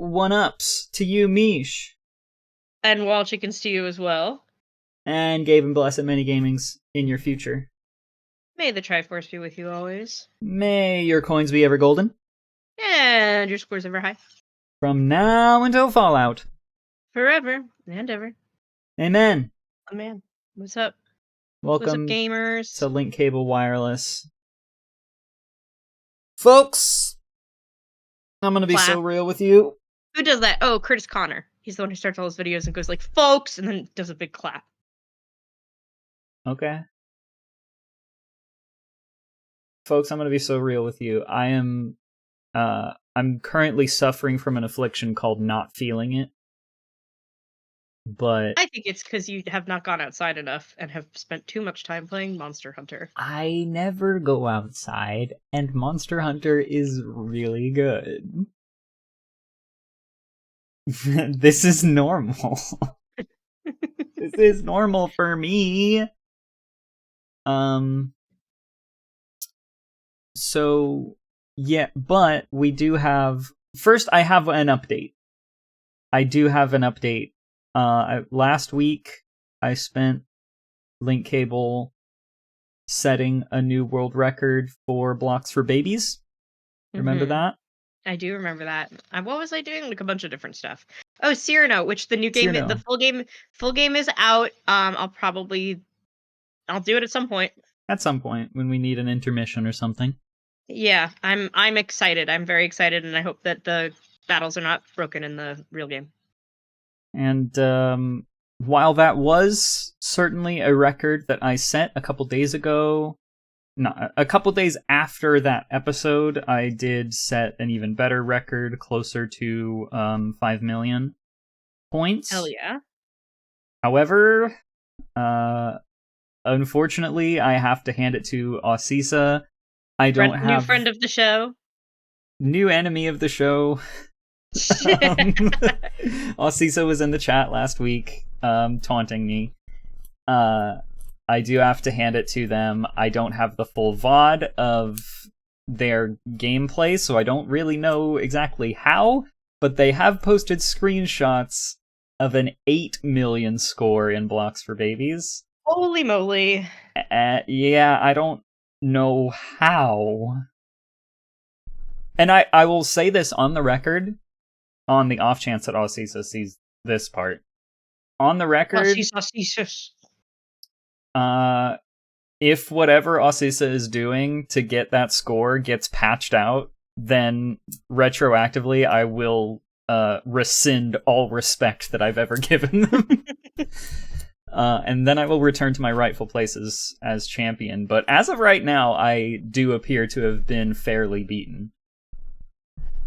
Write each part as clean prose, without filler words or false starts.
1-ups to you, Mish. And wall chickens to you as well. And Gabe and Blessed Many Gamings in your future. May the Triforce be with you always. May your coins be ever golden. And your scores ever high. From now until Fallout. Forever and ever. Amen. Oh man, what's up? Welcome what's up, gamers? to Link Cable Wireless. Folks, I'm gonna be so real with you. Who does that? Oh, Curtis Connor. He's the one who starts all his videos and goes like, folks, and then does a big clap. Okay. Folks, I'm gonna be so real with you. I'm currently suffering from an affliction called not feeling it. But I think it's because you have not gone outside enough and have spent too much time playing Monster Hunter. I never go outside, and Monster Hunter is really good. This is normal. This is normal for me. So, yeah, but we do have... First, I have an update. I do have an update. Last week, I spent Link Cable setting a new world record for Blocks for Babies. Remember that? I do remember that. What was I doing? Like a bunch of different stuff. Oh, Cyrano, which the new game, the full game is out. I'll do it at some point. At some point when we need an intermission or something. Yeah, I'm excited. I'm very excited, and I hope that the battles are not broken in the real game. And while that was certainly a record that I set a couple days ago, a couple days after that episode, I did set an even better record, closer to 5 million points. Hell yeah. However, unfortunately, I have to hand it to Osisa. I don't have... New friend of the show. New enemy of the show. Osisa was in the chat last week, taunting me. I do have to hand it to them. I don't have the full VOD of their gameplay, so I don't really know exactly how, but they have posted screenshots of an 8 million score in Blocks for Babies. Holy moly. Yeah, I don't know how. And I will say this on the record, on the off chance that Osisa sees this part. On the record, if whatever Osisa is doing to get that score gets patched out, then retroactively I will rescind all respect that I've ever given them. And then I will return to my rightful places as champion. But as of right now, I do appear to have been fairly beaten.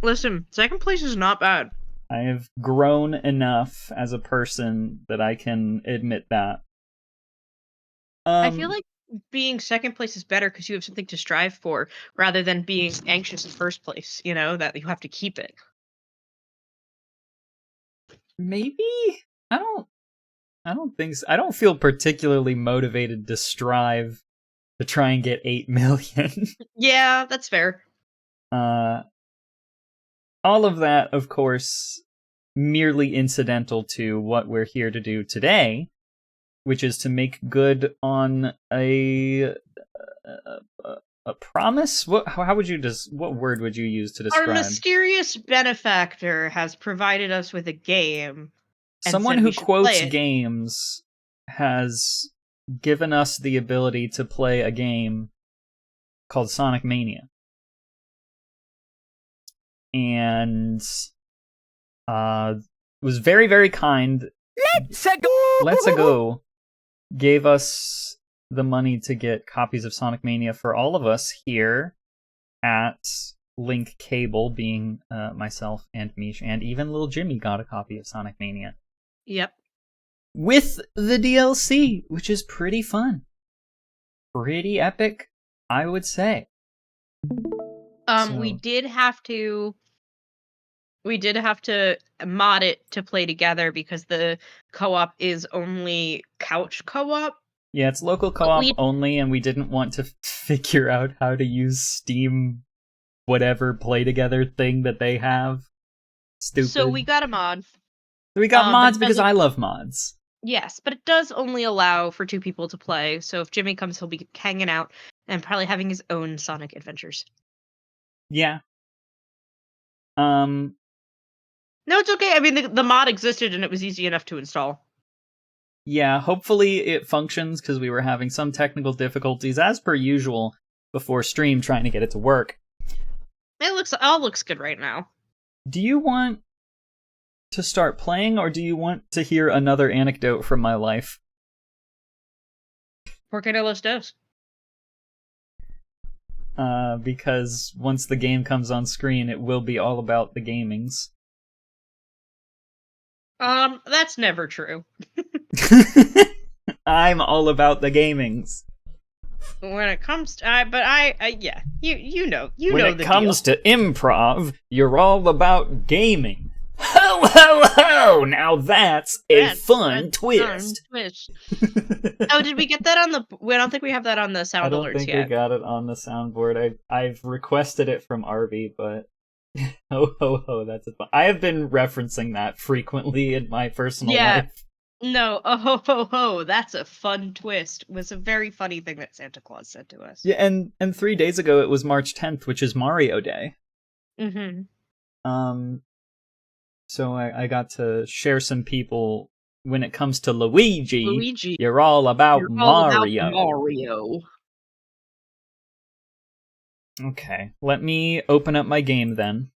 Listen, second place is not bad. I have grown enough as a person that I can admit that. I feel like being second place is better because you have something to strive for, rather than being anxious in first place, you know, that you have to keep it. Maybe? I don't think so. I don't feel particularly motivated to strive to try and get 8 million. Yeah, that's fair. All of that, of course, merely incidental to what we're here to do today, which is to make good on a promise. What word would you use to describe? Our mysterious benefactor has provided us with a game. Someone who quotes games has given us the ability to play a game called Sonic Mania. And was very, very kind. Let's Go gave us the money to get copies of Sonic Mania for all of us here at Link Cable, being myself and Mish, and even little Jimmy got a copy of Sonic Mania. Yep. With the DLC, which is pretty fun. Pretty epic, I would say. We did have to mod it to play together because the co-op is only couch co-op. Yeah, it's local co-op only, and we didn't want to figure out how to use Steam whatever play together thing that they have. Stupid. So we got a mod. We got mods because I love mods. Yes, but it does only allow for 2 people to play. So if Jimmy comes, he'll be hanging out and probably having his own Sonic adventures. Yeah. No, it's okay. I mean, the mod existed and it was easy enough to install. Yeah, hopefully it functions because we were having some technical difficulties as per usual before stream trying to get it to work. It all looks good right now. Do you want to start playing, or do you want to hear another anecdote from my life? ¿Por qué no los dos? Because once the game comes on screen, it will be all about the gamings. That's never true. I'm all about the gamings. When it comes to, yeah, you know when it comes to improv, you're all about gaming. Ho ho ho! Now that's a fun twist. Oh, did we get that on the? I don't think we have that on the sound alerts yet. I don't think we got it on the soundboard. I've requested it from Arby, but ho ho ho! That's fun. I have been referencing that frequently in my personal life. No, oh ho ho ho! That's a fun twist. Was a very funny thing that Santa Claus said to us. Yeah, and 3 days ago it was March 10th, which is Mario Day. Mm-hmm. So I got to share some people when it comes to Luigi. You're all about Mario. Okay, let me open up my game then.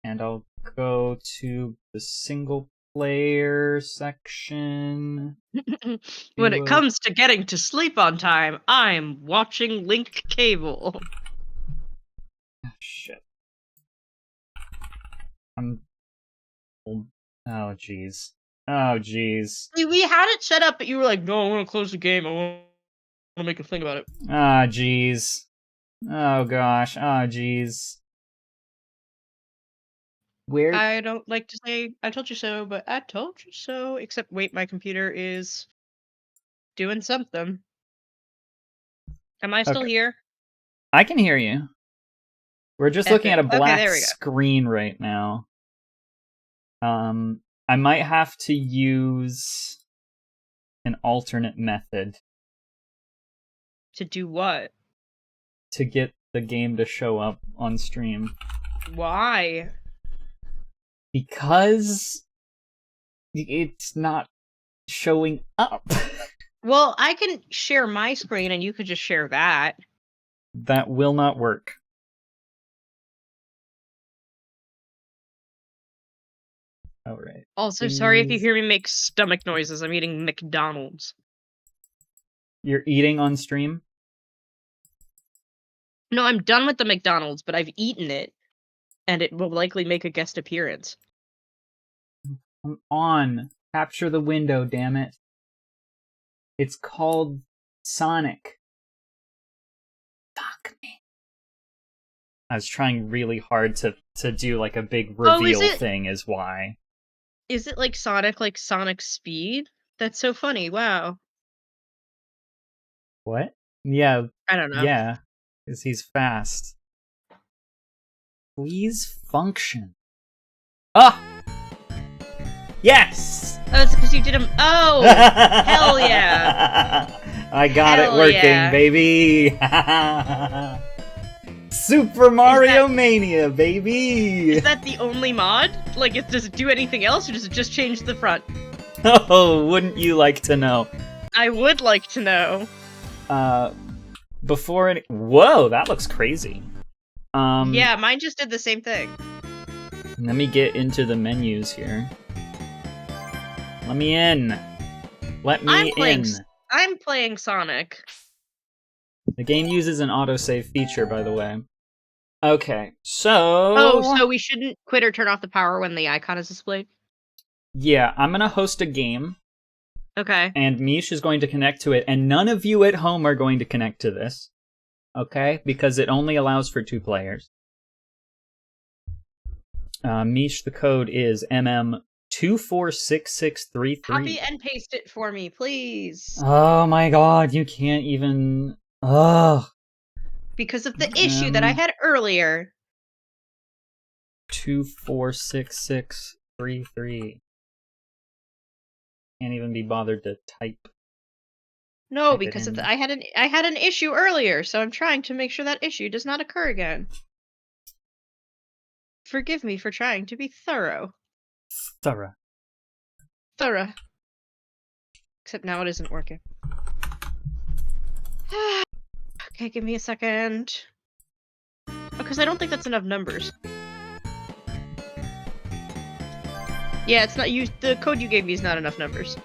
And I'll go to the single player section. When it comes to getting to sleep on time, I'm watching Link Cable. Shit. Oh, jeez. We had it set up, but you were like, no, I want to close the game. I want to make a thing about it. Ah, jeez. Oh, gosh. Ah, jeez. Where? I don't like to say, I told you so, but I told you so. Except, wait, my computer is doing something. Am I still here? I can hear you. We're just looking at a black screen right now. I might have to use an alternate method. To do what? To get the game to show up on stream. Why? Because it's not showing up. Well, I can share my screen and you could just share that. That will not work. All right. Also, sorry if you hear me make stomach noises. I'm eating McDonald's. You're eating on stream? No, I'm done with the McDonald's, but I've eaten it, and it will likely make a guest appearance. Come on. Capture the window, damn it. It's called Sonic. Fuck me. I was trying really hard to do like a big reveal thing is why. Is it like Sonic Speed? That's so funny, wow. What? Yeah. I don't know. Yeah, because he's fast. Please function. Ah! Yes! Oh, it's because you did him. Oh! Hell yeah! I got it working, baby! Super Mario Mania, baby! Is that the only mod? Like, does it do anything else, or does it just change the front? Oh, wouldn't you like to know? I would like to know. Whoa, that looks crazy. Yeah, mine just did the same thing. Let me get into the menus here. Let me in. I'm playing Sonic. The game uses an autosave feature, by the way. Okay, so... Oh, so we shouldn't quit or turn off the power when the icon is displayed? Yeah, I'm gonna host a game. Okay. And Mish is going to connect to it, and none of you at home are going to connect to this. Okay? Because it only allows for 2 players. Mish, the code is MM246633. Copy and paste it for me, please. Oh my god, you can't even... Ugh. because of the issue that I had earlier. 246633. Can't even be bothered to type. No, because of I had an issue earlier, so I'm trying to make sure that issue does not occur again. Forgive me for trying to be thorough. Thorough. Except now it isn't working. Okay, give me a second. Because I don't think that's enough numbers. Yeah, it's not the code you gave me is not enough numbers.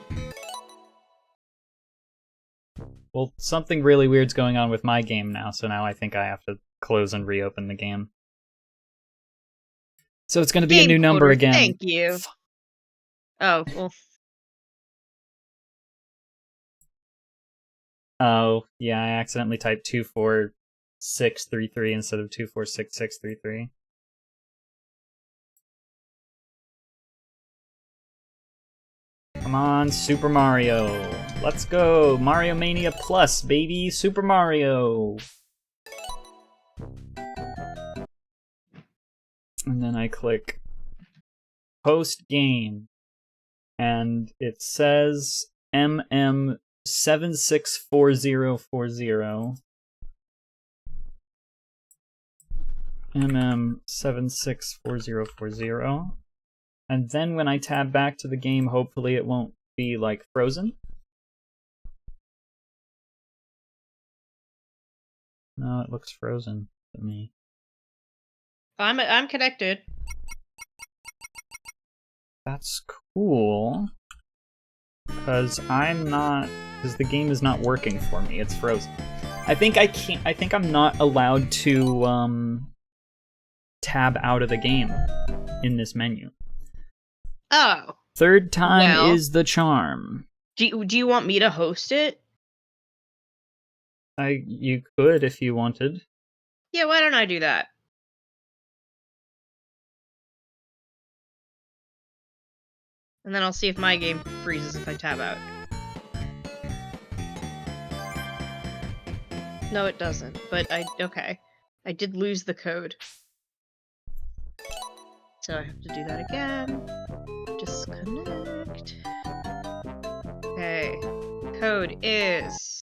Well, something really weird's going on with my game now, so now I think I have to close and reopen the game. So it's going to be a new number again. Thank you. Oh, well. Oh, yeah, I accidentally typed 24633 instead of 246633. Come on, Super Mario. Let's go. Mario Mania Plus, baby. Super Mario. And then I click post game. And it says MM764040. MM764040. And then when I tab back to the game, hopefully it won't be, like, frozen. No, it looks frozen to me. I'm connected. That's cool. Because the game is not working for me. It's frozen. I think I'm not allowed to, tab out of the game in this menu. Oh. Third time is the charm. Do you want me to host it? You could if you wanted. Yeah, why don't I do that? And then I'll see if my game freezes if I tab out. No, it doesn't. But okay. I did lose the code. So I have to do that again. Disconnect. Okay. Code is...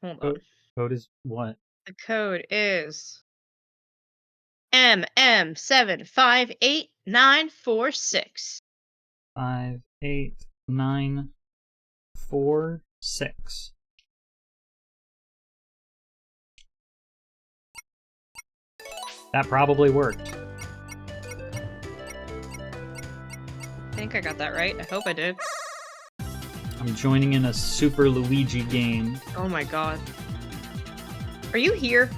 Hold on. Code is what? The code is MM758946. 58946. That probably worked. I think I got that right. I hope I did. I'm joining in a Super Luigi game. Oh my god. Are you here?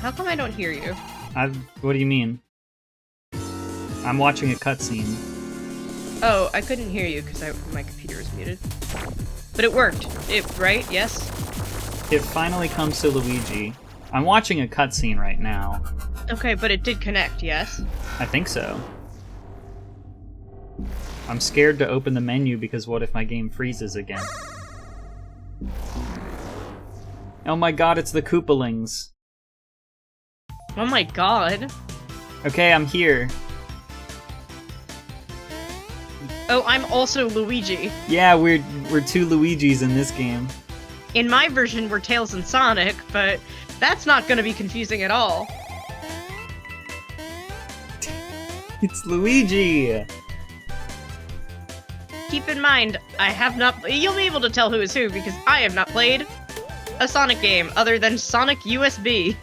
How come I don't hear you? What do you mean? I'm watching a cutscene. Oh, I couldn't hear you because my computer is muted. But it worked. Right? Yes? It finally comes to Luigi. I'm watching a cutscene right now. Okay, but it did connect, yes? I think so. I'm scared to open the menu because what if my game freezes again? Oh my god, it's the Koopalings. Oh my god. Okay, I'm here. Oh, I'm also Luigi. Yeah, we're two Luigis in this game. In my version, we're Tails and Sonic, but that's not going to be confusing at all. It's Luigi! Keep in mind, you'll be able to tell who is who because I have not played a Sonic game other than Sonic USB.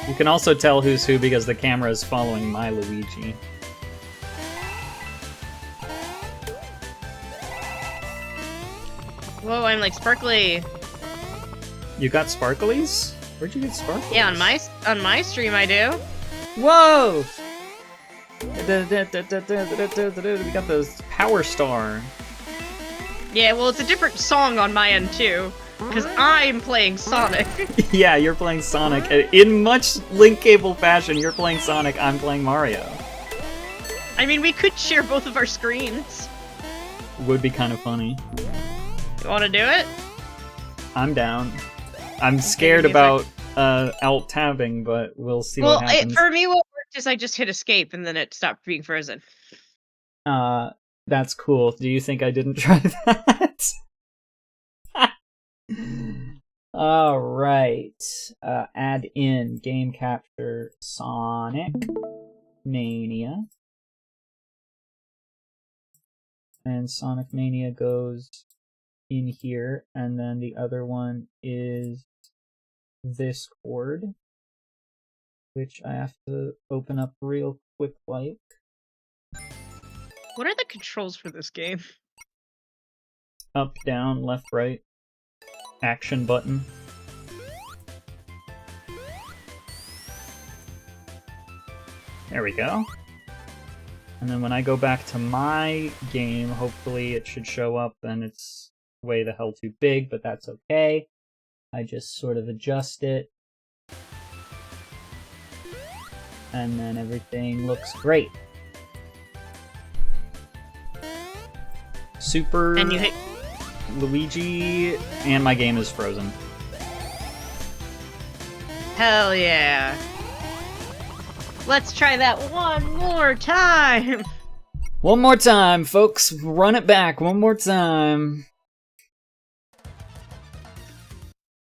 You can also tell who's who because the camera is following my Luigi. Whoa, I'm like sparkly. You got sparklies? Where'd you get sparklies? Yeah, on my stream I do. Whoa! We got the Power Star. Yeah, well, it's a different song on my end too, because I'm playing Sonic. Yeah, you're playing Sonic. In much Link Cable fashion, you're playing Sonic, I'm playing Mario. I mean, we could share both of our screens. Would be kind of funny. You want to do it? I'm down. I'm scared about alt-tabbing, but we'll see what happens. For me, what worked is I just hit escape, and then it stopped being frozen. That's cool. Do you think I didn't try that? All right. Add in game capture Sonic Mania. And Sonic Mania goes in here, and then the other one is this chord, which I have to open up real quick like. What are the controls for this game? Up, down, left, right. Action button. There we go. And then when I go back to my game, hopefully it should show up, and it's way the hell too big, but that's okay. I just sort of adjust it. And then everything looks great. Super and you hit Luigi, and my game is frozen. Hell yeah. Let's try that one more time. One more time, folks. Run it back one more time.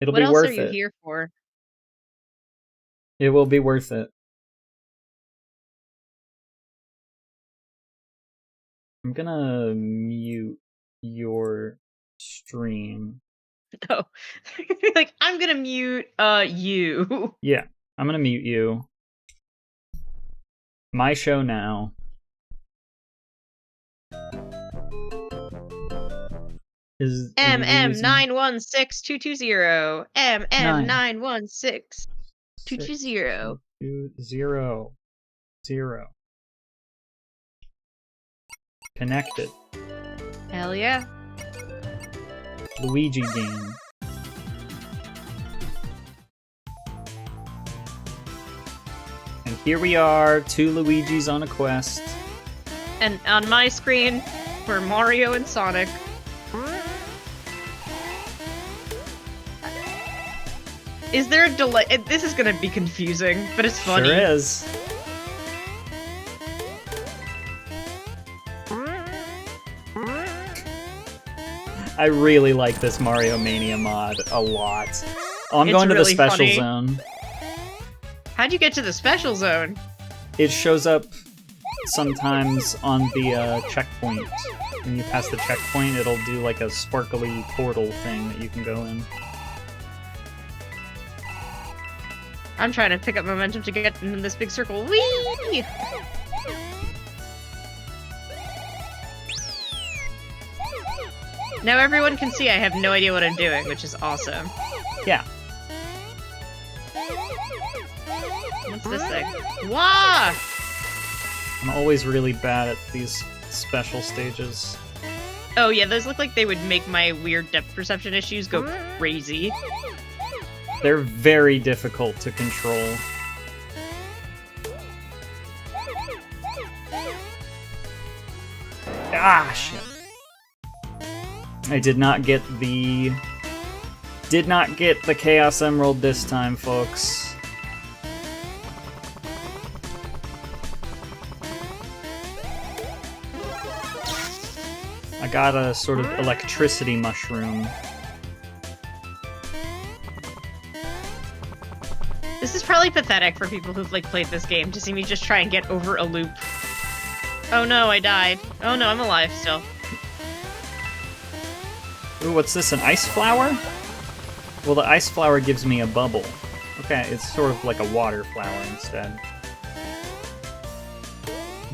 It'll be worth it. What else are you here for? It will be worth it. I'm gonna mute your stream. Oh. Like, I'm gonna mute you. Yeah, I'm gonna mute you. My show now. Is MM916220. MM916220. 200. Connected. Hell yeah. Luigi game. And here we are, two Luigis on a quest. And on my screen, for Mario and Sonic. Is there a delay? This is gonna be confusing, but it's funny. Sure is. I really like this Mario Mania mod a lot. Oh, I'm going to the special zone. How'd you get to the special zone? It shows up sometimes on the checkpoint. When you pass the checkpoint, it'll do like a sparkly portal thing that you can go in. I'm trying to pick up momentum to get in this big circle. Whee! Now everyone can see I have no idea what I'm doing, which is awesome. Yeah. What's this thing? Wah! I'm always really bad at these special stages. Oh yeah, those look like they would make my weird depth perception issues go crazy. They're very difficult to control. Ah, shit. I did not get the Chaos Emerald this time, folks. I got a sort of electricity mushroom. This is probably pathetic for people who've like played this game to see me just try and get over a loop. Oh no, I died. Oh no, I'm alive still. Ooh, what's this, an ice flower? Well, the ice flower gives me a bubble. Okay, it's sort of like a water flower instead.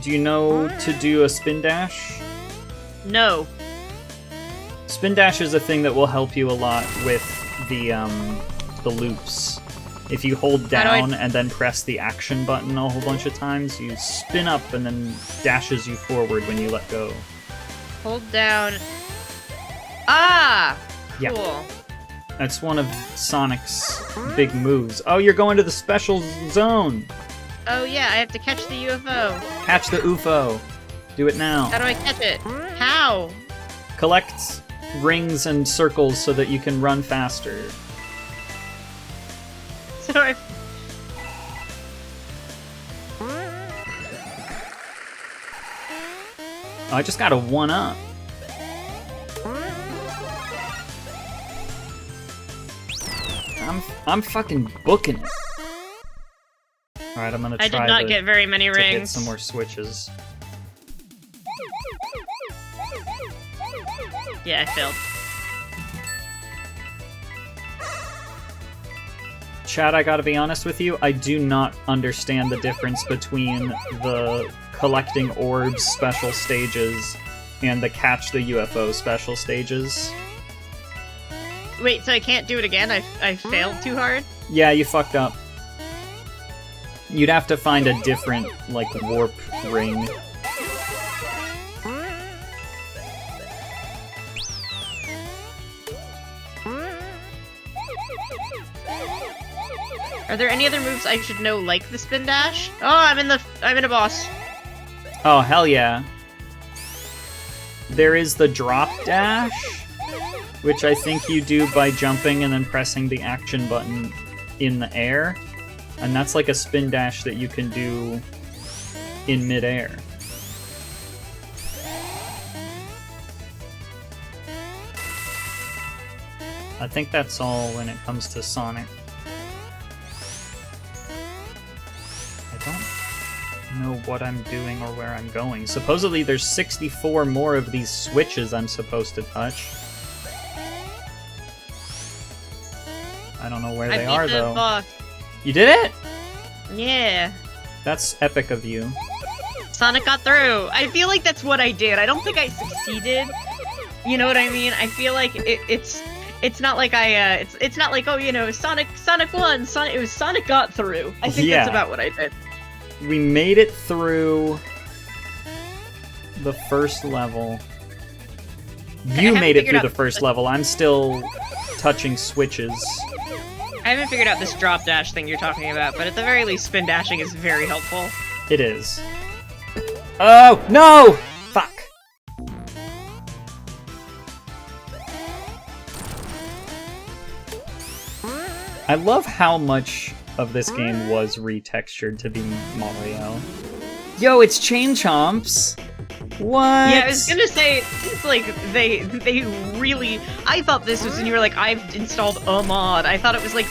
Do you know to do a spin dash? No. Spin dash is a thing that will help you a lot with the loops. If you hold down and then press the action button a whole bunch of times, you spin up and then dashes you forward when you let go. Hold down. Ah! Cool. Yeah. That's one of Sonic's big moves. Oh, you're going to the special zone! Oh yeah, I have to catch the UFO. Catch the UFO. Do it now. How do I catch it? How? Collect rings and circles so that you can run faster. So I just got a 1-up. I'm fucking booking it. Alright, I'm gonna try I did not get very many rings. Hit some more switches. Yeah, I failed. Chad, I gotta be honest with you, I do not understand the difference between the collecting orbs special stages and the catch the UFO special stages. Wait, so I can't do it again? I failed too hard? Yeah, you fucked up. You'd have to find a different, like, warp ring. Are there any other moves I should know, like the spin dash? Oh, I'm in a boss. Oh, hell yeah. There is the drop dash, which I think you do by jumping and then pressing the action button in the air. And that's like a spin dash that you can do in midair. I think that's all when it comes to Sonic. I don't know what I'm doing or where I'm going. Supposedly there's 64 more of these switches I'm supposed to touch. I don't know where they are, though. Boss. You did it? Yeah. That's epic of you. Sonic got through. I feel like that's what I did. I don't think I succeeded. You know what I mean? I feel like it's not like it's not like, oh, you know, Sonic won. It was Sonic got through. I think that's about what I did. We made it through the first level. You made it through the first level. I'm still touching switches. I haven't figured out this drop dash thing you're talking about, but at the very least, spin dashing is very helpful. It is. Oh, no! Fuck. I love how much of this game was retextured to be Mario. Yo, it's Chain Chomps! What? Yeah, I was gonna say, it's like, they really... I thought this was, and you were like, I've installed a mod. I thought it was like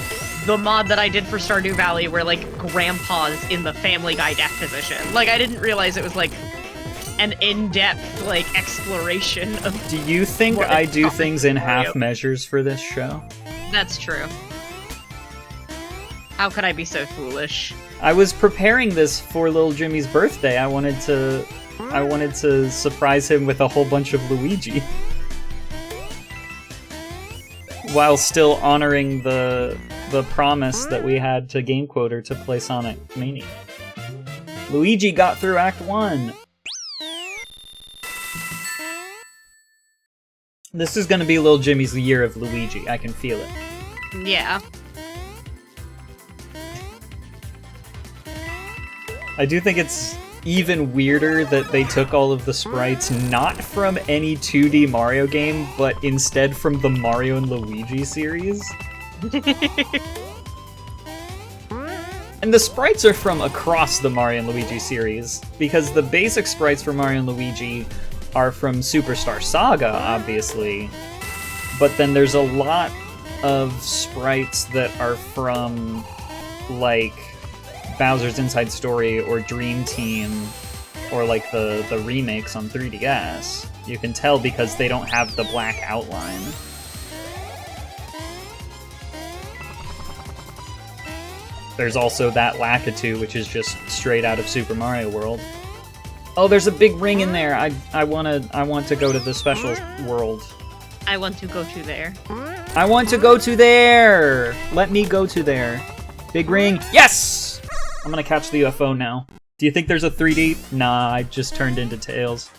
the mod that I did for Stardew Valley, where like Grandpa's in the Family Guy death position. Like, I didn't realize it was like an in-depth, like, exploration of... Do you think I do things in half measures for this show? That's true. How could I be so foolish? I was preparing this for little Jimmy's birthday. I wanted to surprise him with a whole bunch of Luigi. While still honoring the promise that we had to GameQuoter to play Sonic Mania. Luigi got through Act 1! This is gonna be little Jimmy's year of Luigi, I can feel it. Yeah. I do think it's even weirder that they took all of the sprites not from any 2D Mario game, but instead from the Mario and Luigi series. And the sprites are from across the Mario and Luigi series, because the basic sprites for Mario and Luigi are from Superstar Saga, obviously, but then there's a lot of sprites that are from, like, Bowser's Inside Story or Dream Team, or like the remakes on 3DS. You can tell because they don't have the black outline. There's also that Lakitu, which is just straight out of Super Mario World. Oh, there's a big ring in there. I want to go to the special world. I want to go to there. I want to go to there. Let me go to there. Big ring. Yes! I'm gonna catch the UFO now. Do you think there's a 3D? Nah, I just turned into Tails.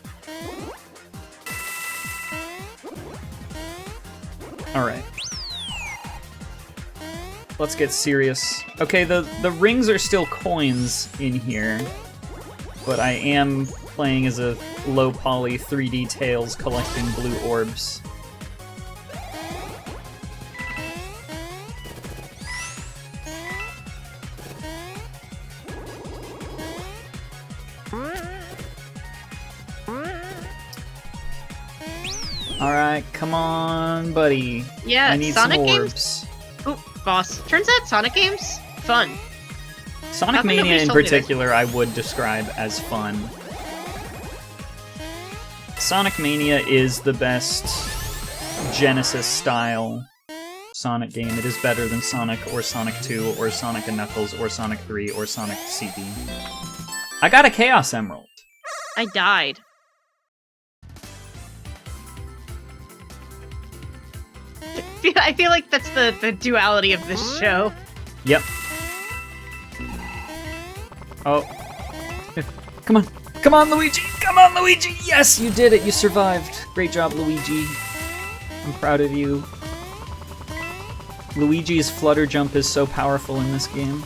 Alright. let's get serious. Okay, the rings are still coins in here, but I am playing as a low poly 3D Tails collecting blue orbs. Alright, come on, buddy. Yeah, I need Sonic some games. orbs. Ooh, boss. Turns out Sonic games, fun. Sonic How come Mania nobody's in told me this? particular I would describe as fun. Sonic Mania is the best Genesis-style Sonic game. It is better than Sonic or Sonic 2 or Sonic & Knuckles or Sonic 3 or Sonic CD. I got a Chaos Emerald. I died. I feel like that's the duality of this show. Yep. Oh. Come on. Come on, Luigi! Come on, Luigi! Yes, you did it! You survived. Great job, Luigi. I'm proud of you. Luigi's flutter jump is so powerful in this game.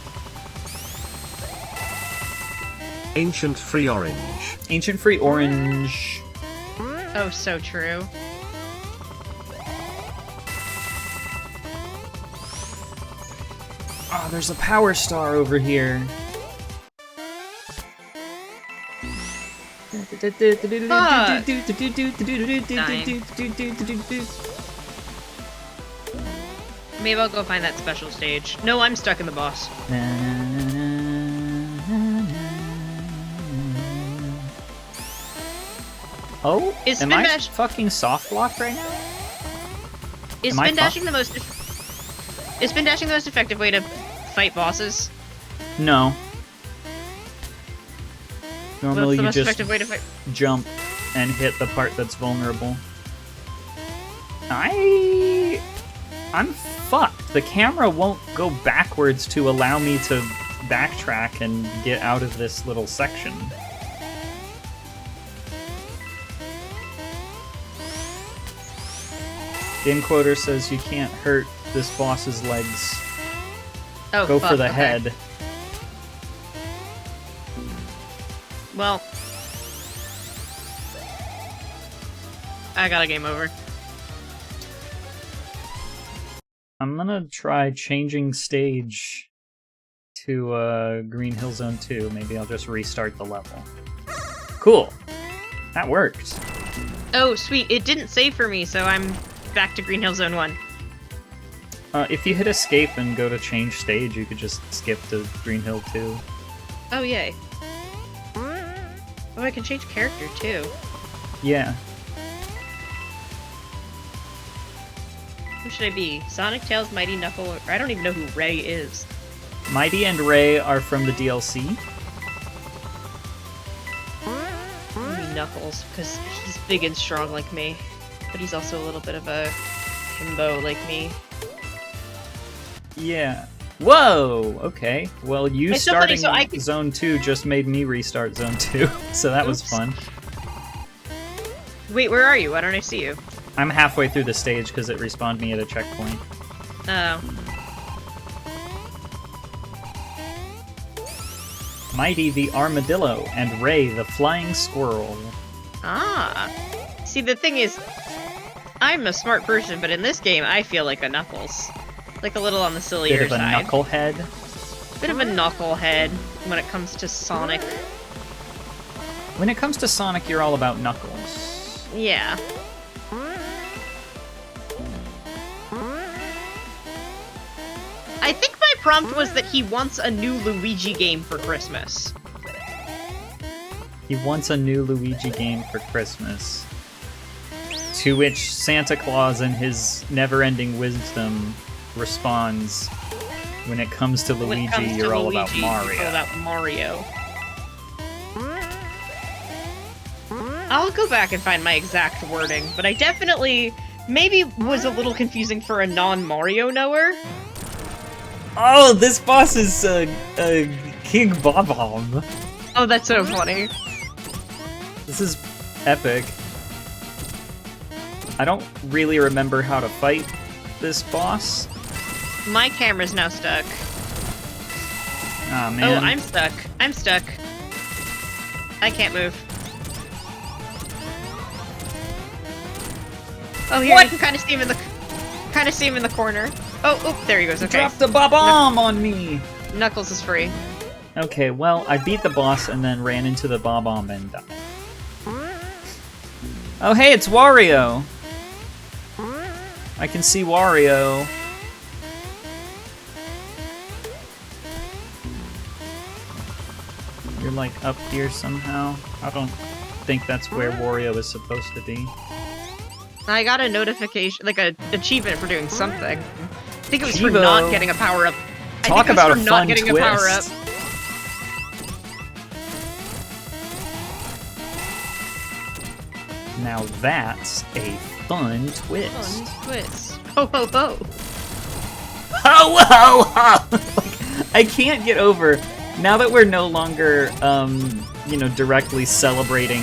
Ancient Free Orange. Ancient Free Orange. Oh, so true. Oh, there's a power star over here. Maybe I'll go find that special stage. No, I'm stuck in the boss. Oh, Is am spin I dash- fucking soft blocked right now? Is Am I spin dashing the most? Is spin dashing the most effective way to fight bosses? No. Normally What's the you most just effective way to fight? jump and hit the part that's vulnerable. I'm fucked. The camera won't go backwards to allow me to backtrack and get out of this little section. Game Quoter says you can't hurt this boss's legs. Oh, Go fuck, for the okay. head. Well, I got a game over. I'm gonna try changing stage to Green Hill Zone 2. Maybe I'll just restart the level. Cool. That worked. Oh, sweet. It didn't save for me, so I'm back to Green Hill Zone 1. If you hit escape and go to change stage, you could just skip to Green Hill 2. Oh, yay. Oh, I can change character, too. Yeah. Who should I be? Sonic, Tails, Mighty, Knuckle, or... I don't even know who Ray is. Mighty and Ray are from the DLC. Maybe Knuckles, because he's big and strong like me. But he's also a little bit of a himbo like me. Yeah. Whoa! Okay. Well, you It's so funny, starting so I could- Zone 2 just made me restart Zone 2, so that was Oops. fun. Wait, where are you? Why don't I see you? I'm halfway through the stage because it respawned me at a checkpoint. Oh. Mighty the Armadillo and Ray the Flying Squirrel. Ah. See, the thing is, I'm a smart person, but in this game, I feel like a Knuckles. Like a little on the sillier Bit of a side. knucklehead. Bit of a knucklehead when it comes to Sonic. When it comes to Sonic, you're all about Knuckles. Yeah. I think my prompt was that he wants a new Luigi game for Christmas. He wants a new Luigi game for Christmas. To which Santa Claus in his never-ending wisdom responds, when it comes to When it Luigi, comes to you're all about Luigi, Mario. You're all about Mario. I'll go back and find my exact wording, but I definitely maybe was a little confusing for a non-Mario knower. Oh, this boss is King Bob-omb. Oh, that's so funny. This is epic. I don't really remember how to fight this boss. My camera's now stuck. Aw, Oh, man. I'm stuck. I'm stuck. I can't move. Oh, here What? you can kind of see him in the corner. Oh, there he goes. Okay. Dropped the bomb on me! Knuckles is free. Okay, well, I beat the boss and then ran into the bomb and died. Oh, hey, it's Wario! I can see Wario. You're like up here somehow. I don't think that's where Wario is supposed to be. I got a notification, like a achievement for doing something. I think it was for Chivo. not getting a power up. Talk about a fun not getting twist. a power up. Now that's a fun twist. Fun twist. Ho ho ho. Ho ho ho! Like, I can't get over now that we're no longer, directly celebrating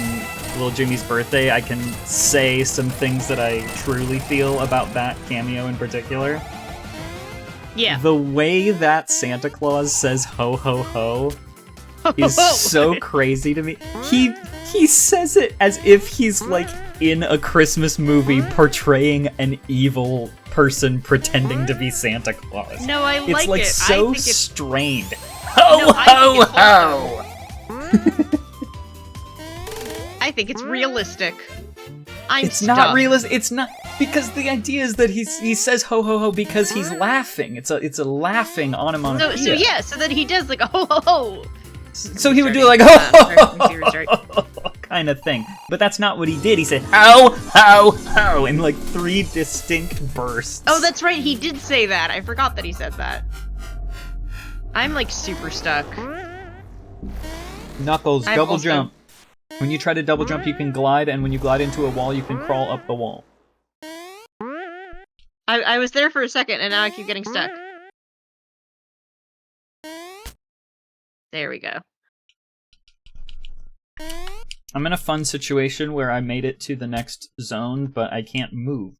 Little Jimmy's birthday. I can say some things that I truly feel about that cameo in particular. Yeah. The way that Santa Claus says "ho ho ho" is so crazy to me. He says it as if he's like in a Christmas movie portraying an evil person pretending to be Santa Claus. No, I It's like it. so I think it's strained. Ho No, I ho think it's ho! I think it's realistic. I'm It's stuck. not realistic. It's not because the idea is that he says ho ho ho because he's laughing. It's a laughing onomatopoeia. So then he does like a ho ho ho. So he would do like kind of thing, but that's not what he did. He said ho ho ho in like 3 distinct bursts. Oh, that's right. He did say that. I forgot that he said that. I'm like super stuck. Knuckles, I'm double also- jump. When you try to double jump, you can glide, and when you glide into a wall, you can crawl up the wall. I was there for a second, and now I keep getting stuck. There we go. I'm in a fun situation where I made it to the next zone, but I can't move.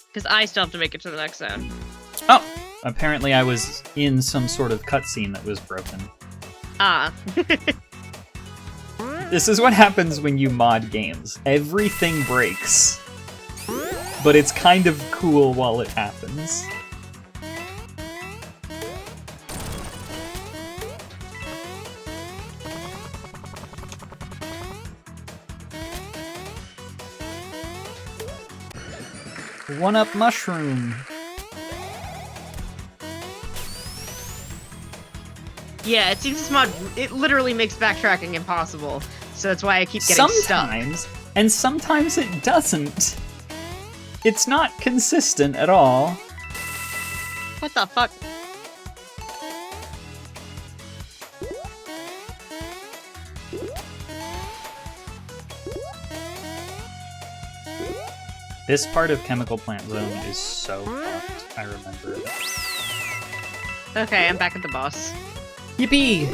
Because I still have to make it to the next zone. Oh! Apparently I was in some sort of cutscene that was broken. Ah. This is what happens when you mod games. Everything breaks. But it's kind of cool while it happens. One-up mushroom. Yeah, it seems this mod, it literally makes backtracking impossible. So that's why I keep getting stuck. Sometimes, and sometimes it doesn't. It's not consistent at all. What the fuck? This part of Chemical Plant Zone is so fucked. I remember it. Okay, I'm back at the boss. Yippee!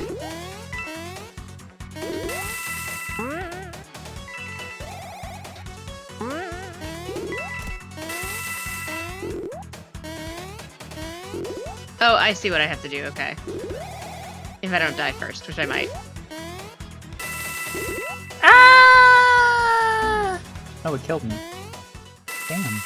Oh, I see what I have to do, okay. If I don't die first, which I might. Ah! Oh, it killed me. Damn.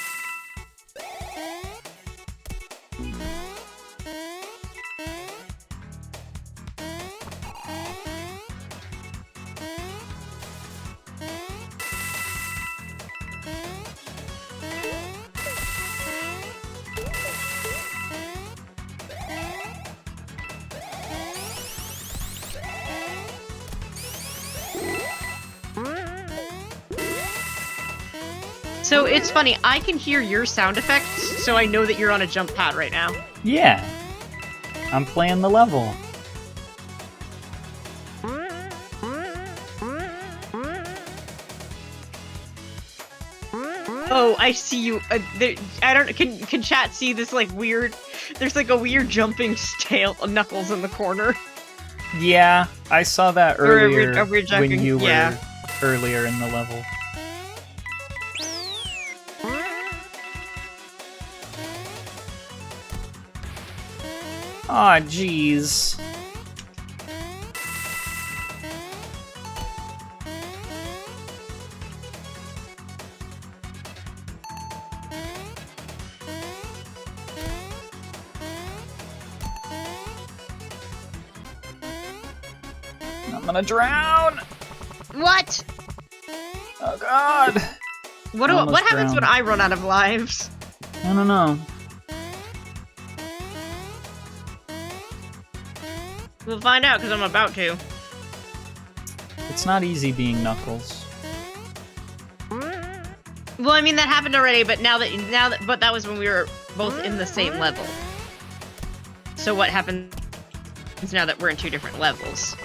So it's funny, I can hear your sound effects, so I know that you're on a jump pad right now. Yeah. I'm playing the level. Oh, I see you. I don't. Can chat see this like weird? There's like a weird jumping tail Knuckles in the corner. Yeah, I saw that Or earlier a weird when jumping- you were yeah. earlier in the level. Aw, jeez. I'm gonna drown! What? Oh god! What Almost happens when drowned. I run out of lives? I don't know. We'll find out because I'm about to. It's not easy being Knuckles. Well, I mean that happened already, but but that was when we were both in the same level. So what happens now that we're in 2 different levels?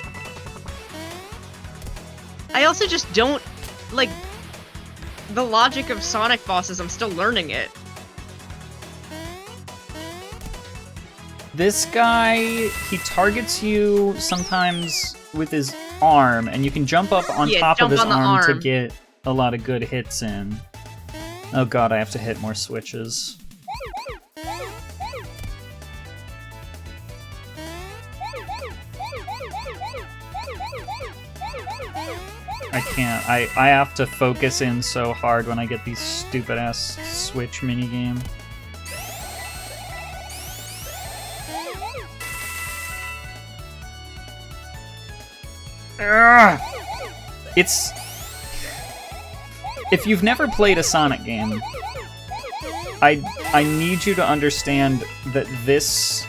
I also just don't like the logic of Sonic bosses. I'm still learning it. This guy, he targets you sometimes with his arm, and you can jump up on top of his on the arm to arm. get a lot of good hits in. Oh god, I have to hit more switches. I can't. I have to focus in so hard when I get these stupid-ass Switch minigame. Ugh. It's... If you've never played a Sonic game, I need you to understand that this...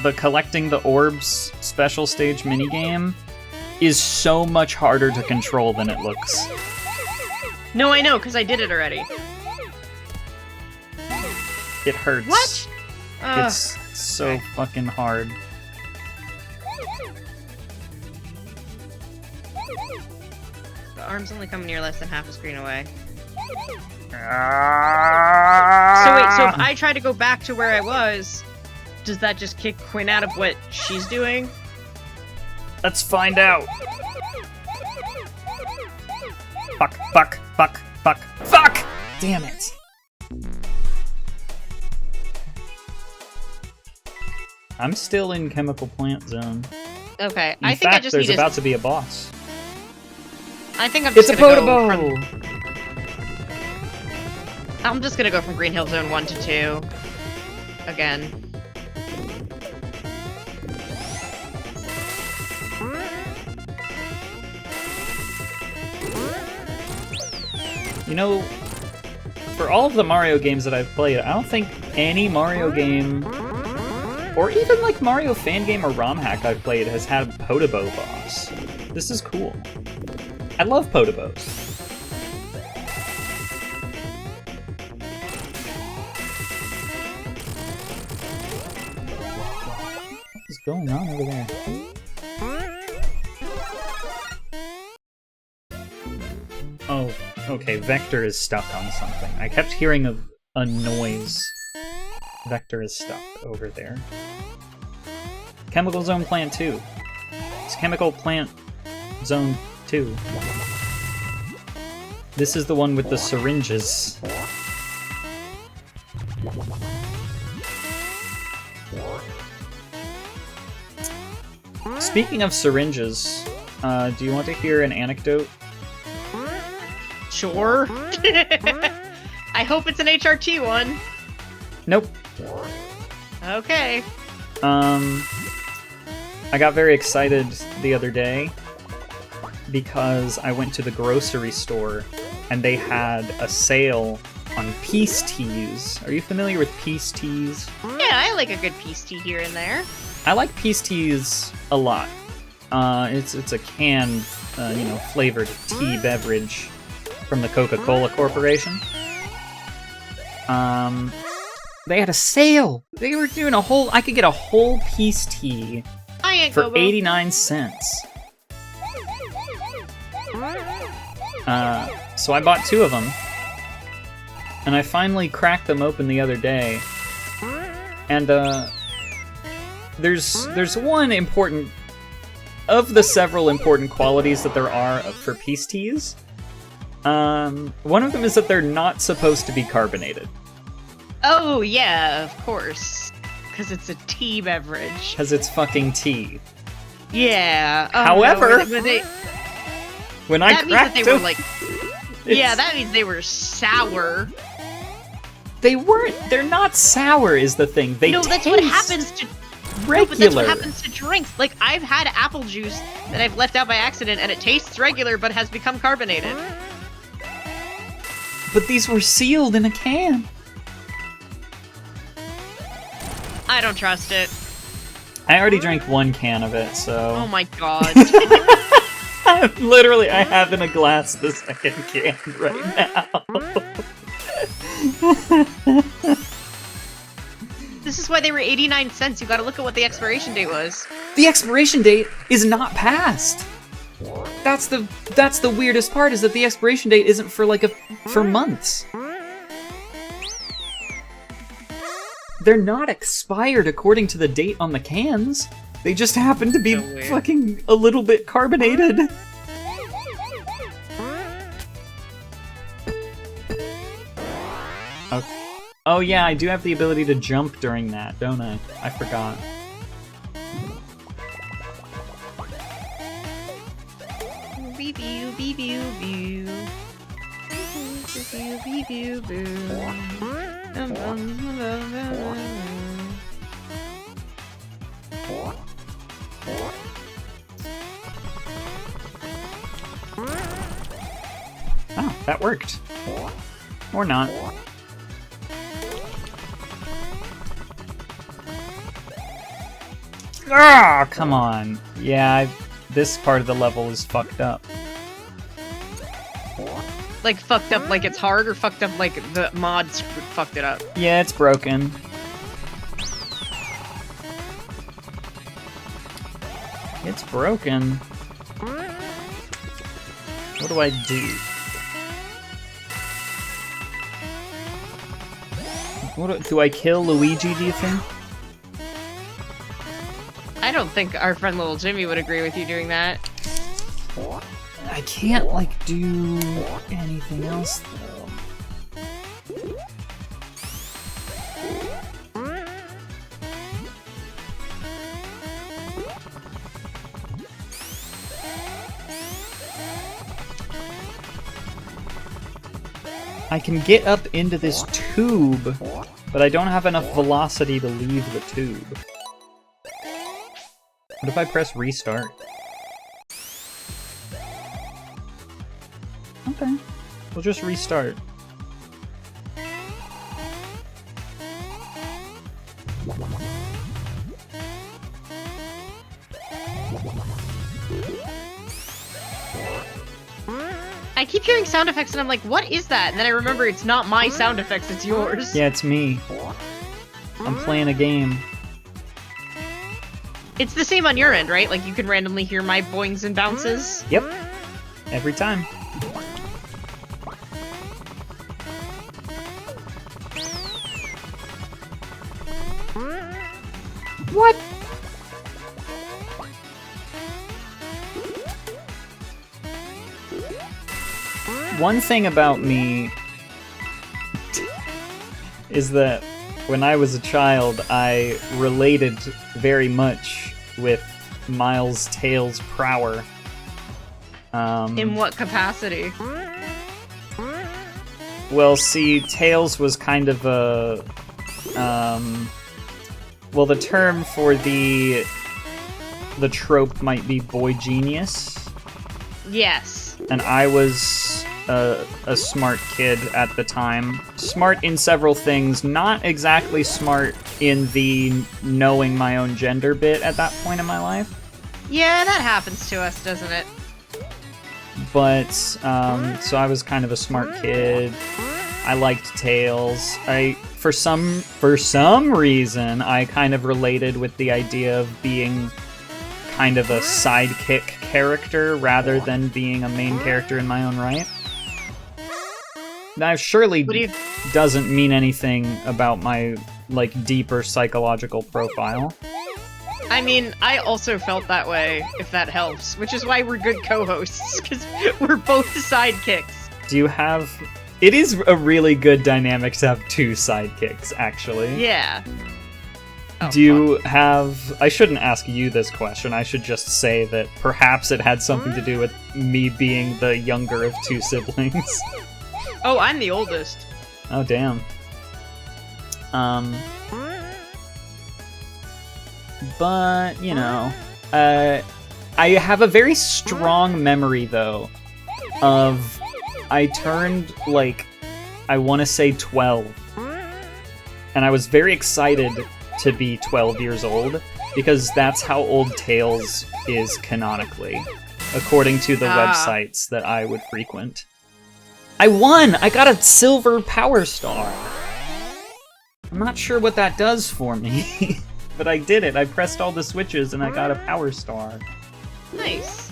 the collecting the orbs special stage minigame is so much harder to control than it looks. No, I know, because I did it already. It hurts. What? It's so fucking hard. The arm's only coming near less than half a screen away. So wait, so if I try to go back to where I was, does that just kick Quinn out of what she's doing? Let's find out. Fuck, fuck, fuck, fuck, fuck! Damn it. I'm still in Chemical Plant Zone. Okay, In I think fact, I just there's need about to... to be a boss. I think I'm It's just a gonna go Podobo! from... I'm just gonna go from Green Hill Zone 1 to 2. Again. You know, for all of the Mario games that I've played, I don't think any Mario game, or even like Mario fan game or ROM hack I've played, has had a Podobo boss. This is cool. I love Podobos. What is going on over there? Oh, okay, Vector is stuck on something. I kept hearing a noise. Vector is stuck over there. Chemical Zone Plant 2. It's Chemical Plant Zone 2. This is the one with the syringes. Speaking of syringes, do you want to hear an anecdote? Sure. I hope it's an HRT one. Nope. Okay. I got very excited the other day because I went to the grocery store and they had a sale on Peace Teas. Are you familiar with Peace Teas? Yeah, I like a good peace tea here and there. I like Peace Teas a lot. It's a canned, flavored tea beverage from the Coca-Cola Corporation. They had a sale. They were doing I could get a whole Peace Tea I ain't for Gobo. 89 cents. So I bought 2 of them. And I finally cracked them open the other day. And, there's one important... Of the several important qualities that there are for Peace Teas, one of them is that they're not supposed to be carbonated. Oh, yeah, of course. Because it's a tea beverage. Because it's fucking tea. Yeah. Oh, However, no, when they, when I that means that cracked they them, were like. Yeah, that means they were sour. they weren't. They're not sour, is the thing. They No, that's what happens to. regular. No, but that's what happens to drinks. Like, I've had apple juice that I've left out by accident, and it tastes regular, but has become carbonated. But these were sealed in a can. I don't trust it. I already drank one can of it, so... Oh my god. Literally, I have in a glass the second can right now. This is why they were 89 cents. You gotta look at what the expiration date was. The expiration date is not passed. That's the weirdest part, is that the expiration date isn't for for months. They're not expired according to the date on the cans. They just happen to be So weird. fucking a little bit carbonated. Oh yeah, I do have the ability to jump during that, don't I? I forgot. Bee-boo, bee-boo, boo. Bee-boo, bee-boo, boo. Oh, that worked. Or not. Ah, come on. Yeah, this part of the level is fucked up. Like, fucked up like it's hard, or fucked up like the mods fucked it up? Yeah, it's broken. It's broken. What do I do? Do I kill Luigi, do you think? I don't think our friend Little Jimmy would agree with you doing that. I can't, do anything else, though. I can get up into this tube, but I don't have enough velocity to leave the tube. What if I press restart? Okay. We'll just restart. I keep hearing sound effects and I'm like, what is that? And then I remember it's not my sound effects, it's yours. Yeah, it's me. I'm playing a game. It's the same on your end, right? Like, you can randomly hear my boings and bounces? Yep. Every time. What? One thing about me is that when I was a child, I related very much with Miles' Tails' Prower. In what capacity? Well, see, Tails was kind of a... well, the term for the trope might be boy genius. Yes. And I was a smart kid at the time. Smart in several things, not exactly smart in the knowing my own gender bit at that point in my life. Yeah, that happens to us, doesn't it? But, so I was kind of a smart kid. I liked Tails. For some reason, I kind of related with the idea of being kind of a sidekick character rather than being a main character in my own right. That surely doesn't mean anything about my, deeper psychological profile. I mean, I also felt that way, if that helps, which is why we're good co-hosts, because we're both sidekicks. Do you have... It is a really good dynamic to have two sidekicks, actually. Yeah. Oh, Do you have... I shouldn't ask you this question. I should just say that perhaps it had something to do with me being the younger of two siblings. Oh, I'm the oldest. Oh, damn. But, you know, I have a very strong memory, though, of I turned, like, I want to say 12. And I was very excited to be 12 years old, because that's how old Tales is canonically, according to the websites that I would frequent. I won! I got a silver power star! I'm not sure what that does for me, but I did it. I pressed all the switches and I got a power star. Nice.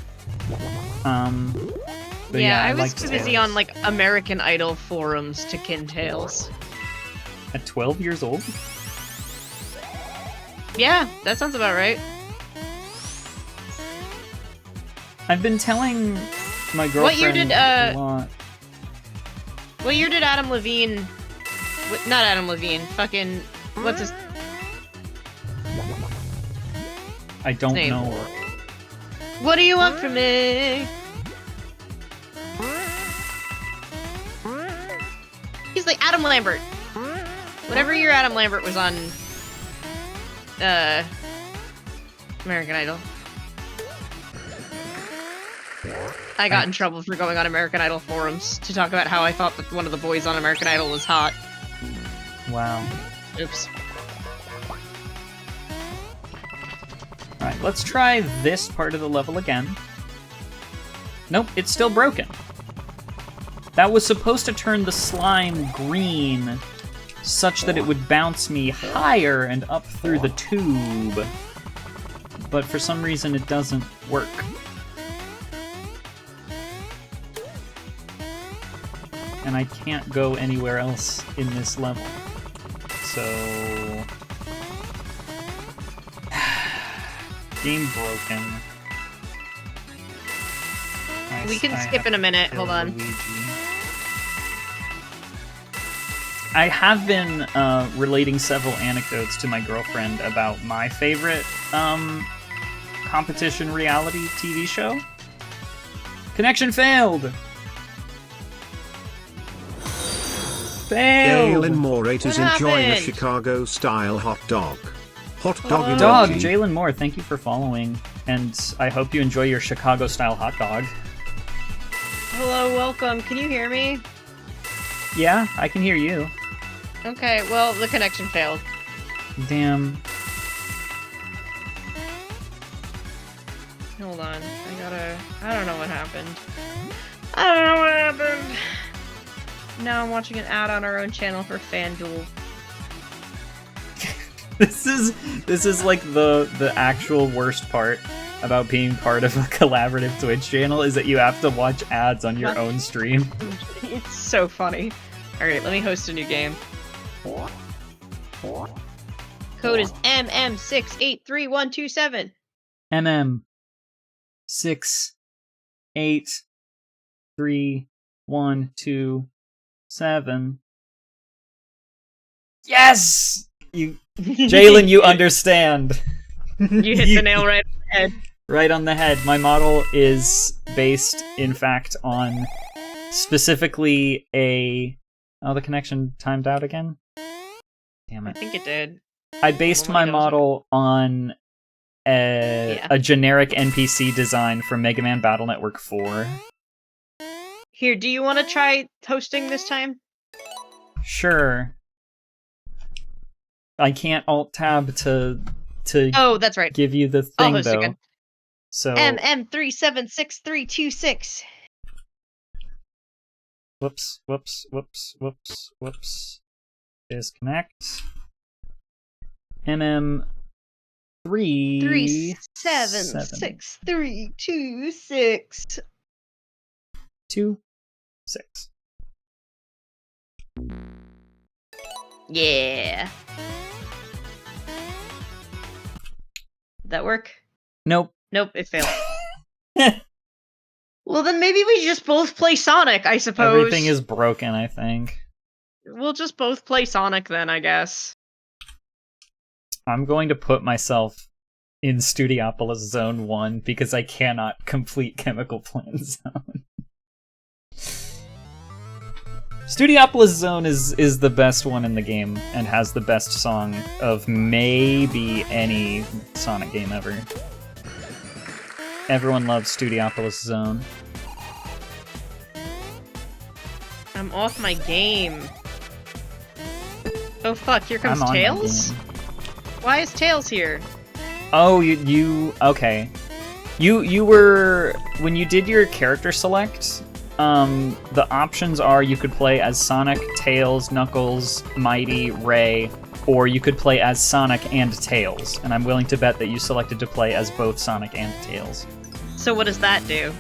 But Yeah, I was liked too busy Tales. on, like, American Idol forums to kin Tales. At 12 years old? Yeah, that sounds about right. I've been telling my girlfriend What year did, a lot. What year did Adam Levine... Not Adam Levine, fucking... What's his... I don't name? know. What do you want from me? He's like Adam Lambert. Whatever year Adam Lambert was on... American Idol. I got in trouble for going on American Idol forums to talk about how I thought that one of the boys on American Idol was hot. Wow. Oops. Alright, let's try this part of the level again. Nope, it's still broken. That was supposed to turn the slime green, such that it would bounce me higher and up through the tube. But for some reason it doesn't work. And I can't go anywhere else in this level. So... Game broken. We can skip in a minute, hold on. I have been relating several anecdotes to my girlfriend about my favorite competition reality TV show. Connection failed! Failed! Jalen Morate is What enjoying a happened? Chicago-style hot dog. Hot dog Dog, emoji. Jalen Moore, thank you for following, and I hope you enjoy your Chicago-style hot dog. Hello, welcome. Can you hear me? Yeah, I can hear you. Okay, well, the connection failed. Damn. Hold on. I don't know what happened. I don't know what happened. Now I'm watching an ad on our own channel for FanDuel. This is like the actual worst part about being part of a collaborative Twitch channel, is that you have to watch ads on your own stream. It's so funny. Alright, let me host a new game. Code is MM683127. MM 6833127. Yes! Jalen, you understand. You hit the nail right on the head. Right on the head. My model is based, in fact, on specifically a... Oh, the connection timed out again? Damn I it. think it did. I based my model on a generic NPC design from Mega Man Battle Network 4. Here, do you want to try hosting this time? Sure. I can't alt-tab to Oh, that's right. give you the I'll thing, host though. again. So... MM376326. Whoops. Disconnect. MM 376326. 26. Yeah. Did that work? Nope. Nope, it failed. Well, then maybe we just both play Sonic, I suppose. Everything is broken, I think. We'll just both play Sonic then, I guess. I'm going to put myself in Studiopolis Zone 1 because I cannot complete Chemical Plant Zone. Studiopolis Zone is the best one in the game and has the best song of maybe any Sonic game ever. Everyone loves Studiopolis Zone. I'm off my game. Oh fuck, here comes I'm on my Tails? game. Why is Tails here? Oh, you okay. You were, when you did your character select, the options are you could play as Sonic, Tails, Knuckles, Mighty, Ray, or you could play as Sonic and Tails. And I'm willing to bet that you selected to play as both Sonic and Tails. So what does that do?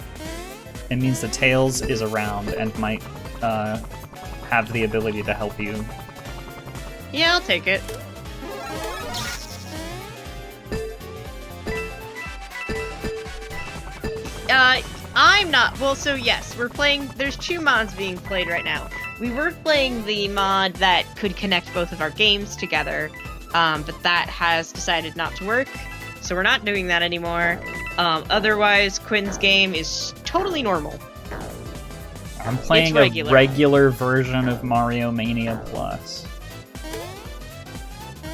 It means that Tails is around and might have the ability to help you. Yeah, I'll take it. I'm not. Well, so yes, we're playing. There's two mods being played right now. We were playing the mod that could connect both of our games together, but that has decided not to work. So we're not doing that anymore. Otherwise, Quinn's game is totally normal. I'm playing a regular version of Mario Mania Plus.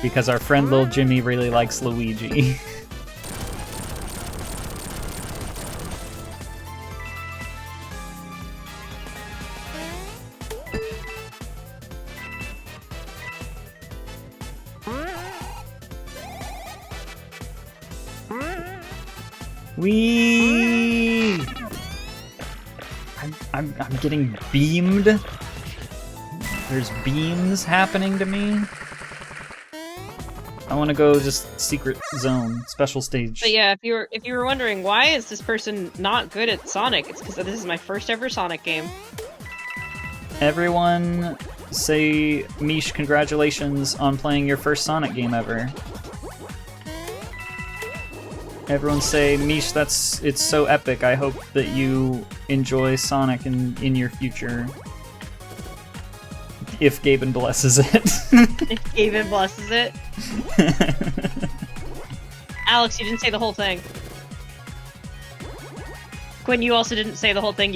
Because our friend Lil Jimmy really likes Luigi. Whee! I'm getting beamed. There's beams happening to me. I want to go just secret zone, special stage. But yeah, if you were wondering why is this person not good at Sonic, it's because this is my first ever Sonic game. Everyone say, Mish, congratulations on playing your first Sonic game ever. Everyone say, Mish, it's so epic. I hope that you enjoy Sonic in your future. If Gaben blesses it. If Gaben blesses it. Alex, you didn't say the whole thing. Quinn, you also didn't say the whole thing.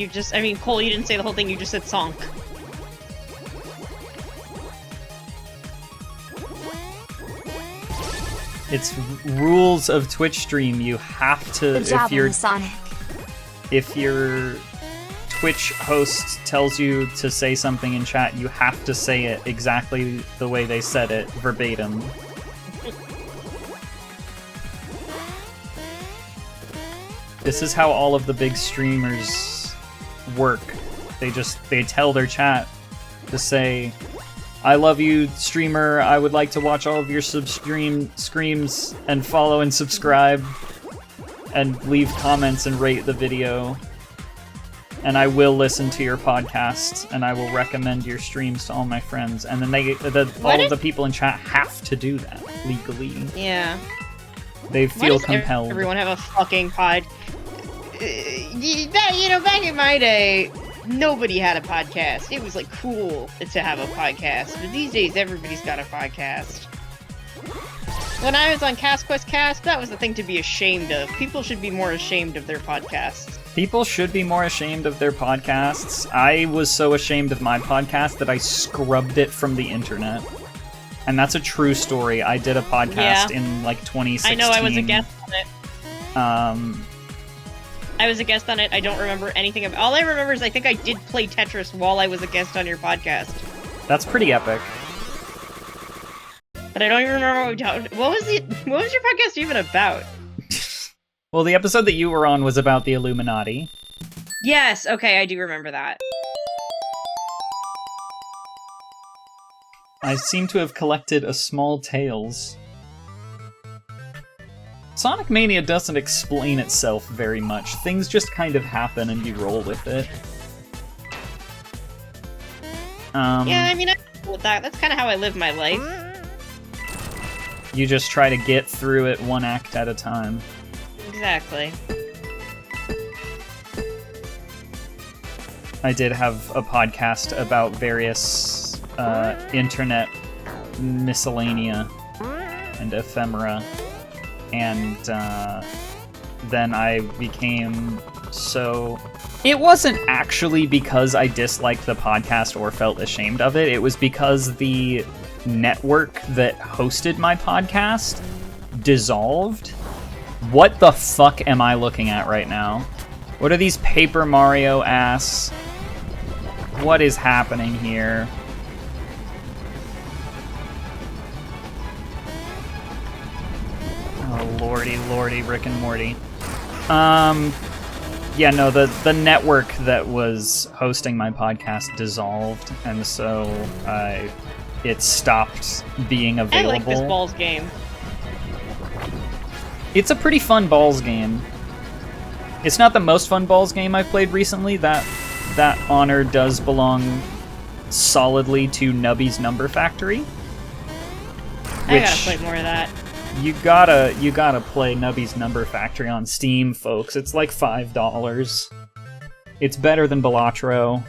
Cole, you didn't say the whole thing. You just said sonk. It's rules of Twitch stream. You have to, if your Twitch host tells you to say something in chat, you have to say it exactly the way they said it, verbatim. This is how all of the big streamers work. They tell their chat to say, I love you, streamer. I would like to watch all of your screams and follow and subscribe and leave comments and rate the video. And I will listen to your podcast and I will recommend your streams to all my friends. And then all of the people in chat have to do that legally. Yeah. They feel compelled. Everyone have a fucking pod. Back in my day, nobody had a podcast. It was like cool to have a podcast, but these days everybody's got a podcast. When I was on CastQuest Cast, that was the thing to be ashamed of. People should be more ashamed of their podcasts. People should be more ashamed of their podcasts. I was so ashamed of my podcast that I scrubbed it from the internet. And that's a true story. I did a podcast in like 2016. I know, I was a guest on it. I was a guest on it. I don't remember anything of. All I remember is I think I did play Tetris while I was a guest on your podcast. That's pretty epic. But I don't even remember what we talked. What was your podcast even about? Well, the episode that you were on was about the Illuminati. Yes. Okay, I do remember that. I seem to have collected a small Tails. Sonic Mania doesn't explain itself very much. Things just kind of happen and you roll with it. Yeah, I mean, I with that. That's kind of how I live my life. You just try to get through it one act at a time. Exactly. I did have a podcast about various internet miscellanea. and Ephemera, and then I became so... It wasn't actually because I disliked the podcast or felt ashamed of it. It was because the network that hosted my podcast dissolved. What the fuck am I looking at right now? What are these Paper Mario ass? What is happening here? Oh lordy, Rick and Morty. Yeah, no, the network that was hosting my podcast dissolved, and so it stopped being available. I like this balls game. It's a pretty fun balls game. It's not the most fun balls game I've played recently. That honor does belong solidly to Nubby's Number Factory. I gotta play more of that. You gotta play Nubby's Number Factory on Steam, folks. It's like $5. It's better than Balatro.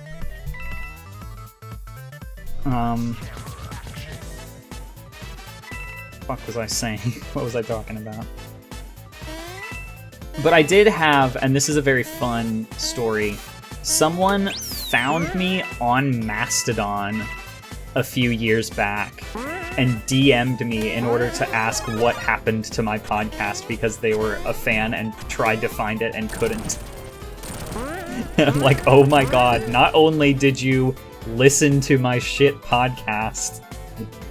Fuck was I saying? What was I talking about? But I did have, and this is a very fun story, someone found me on Mastodon a few years back and DM'd me in order to ask what happened to my podcast because they were a fan and tried to find it and couldn't. And I'm like, oh my god, not only did you listen to my shit podcast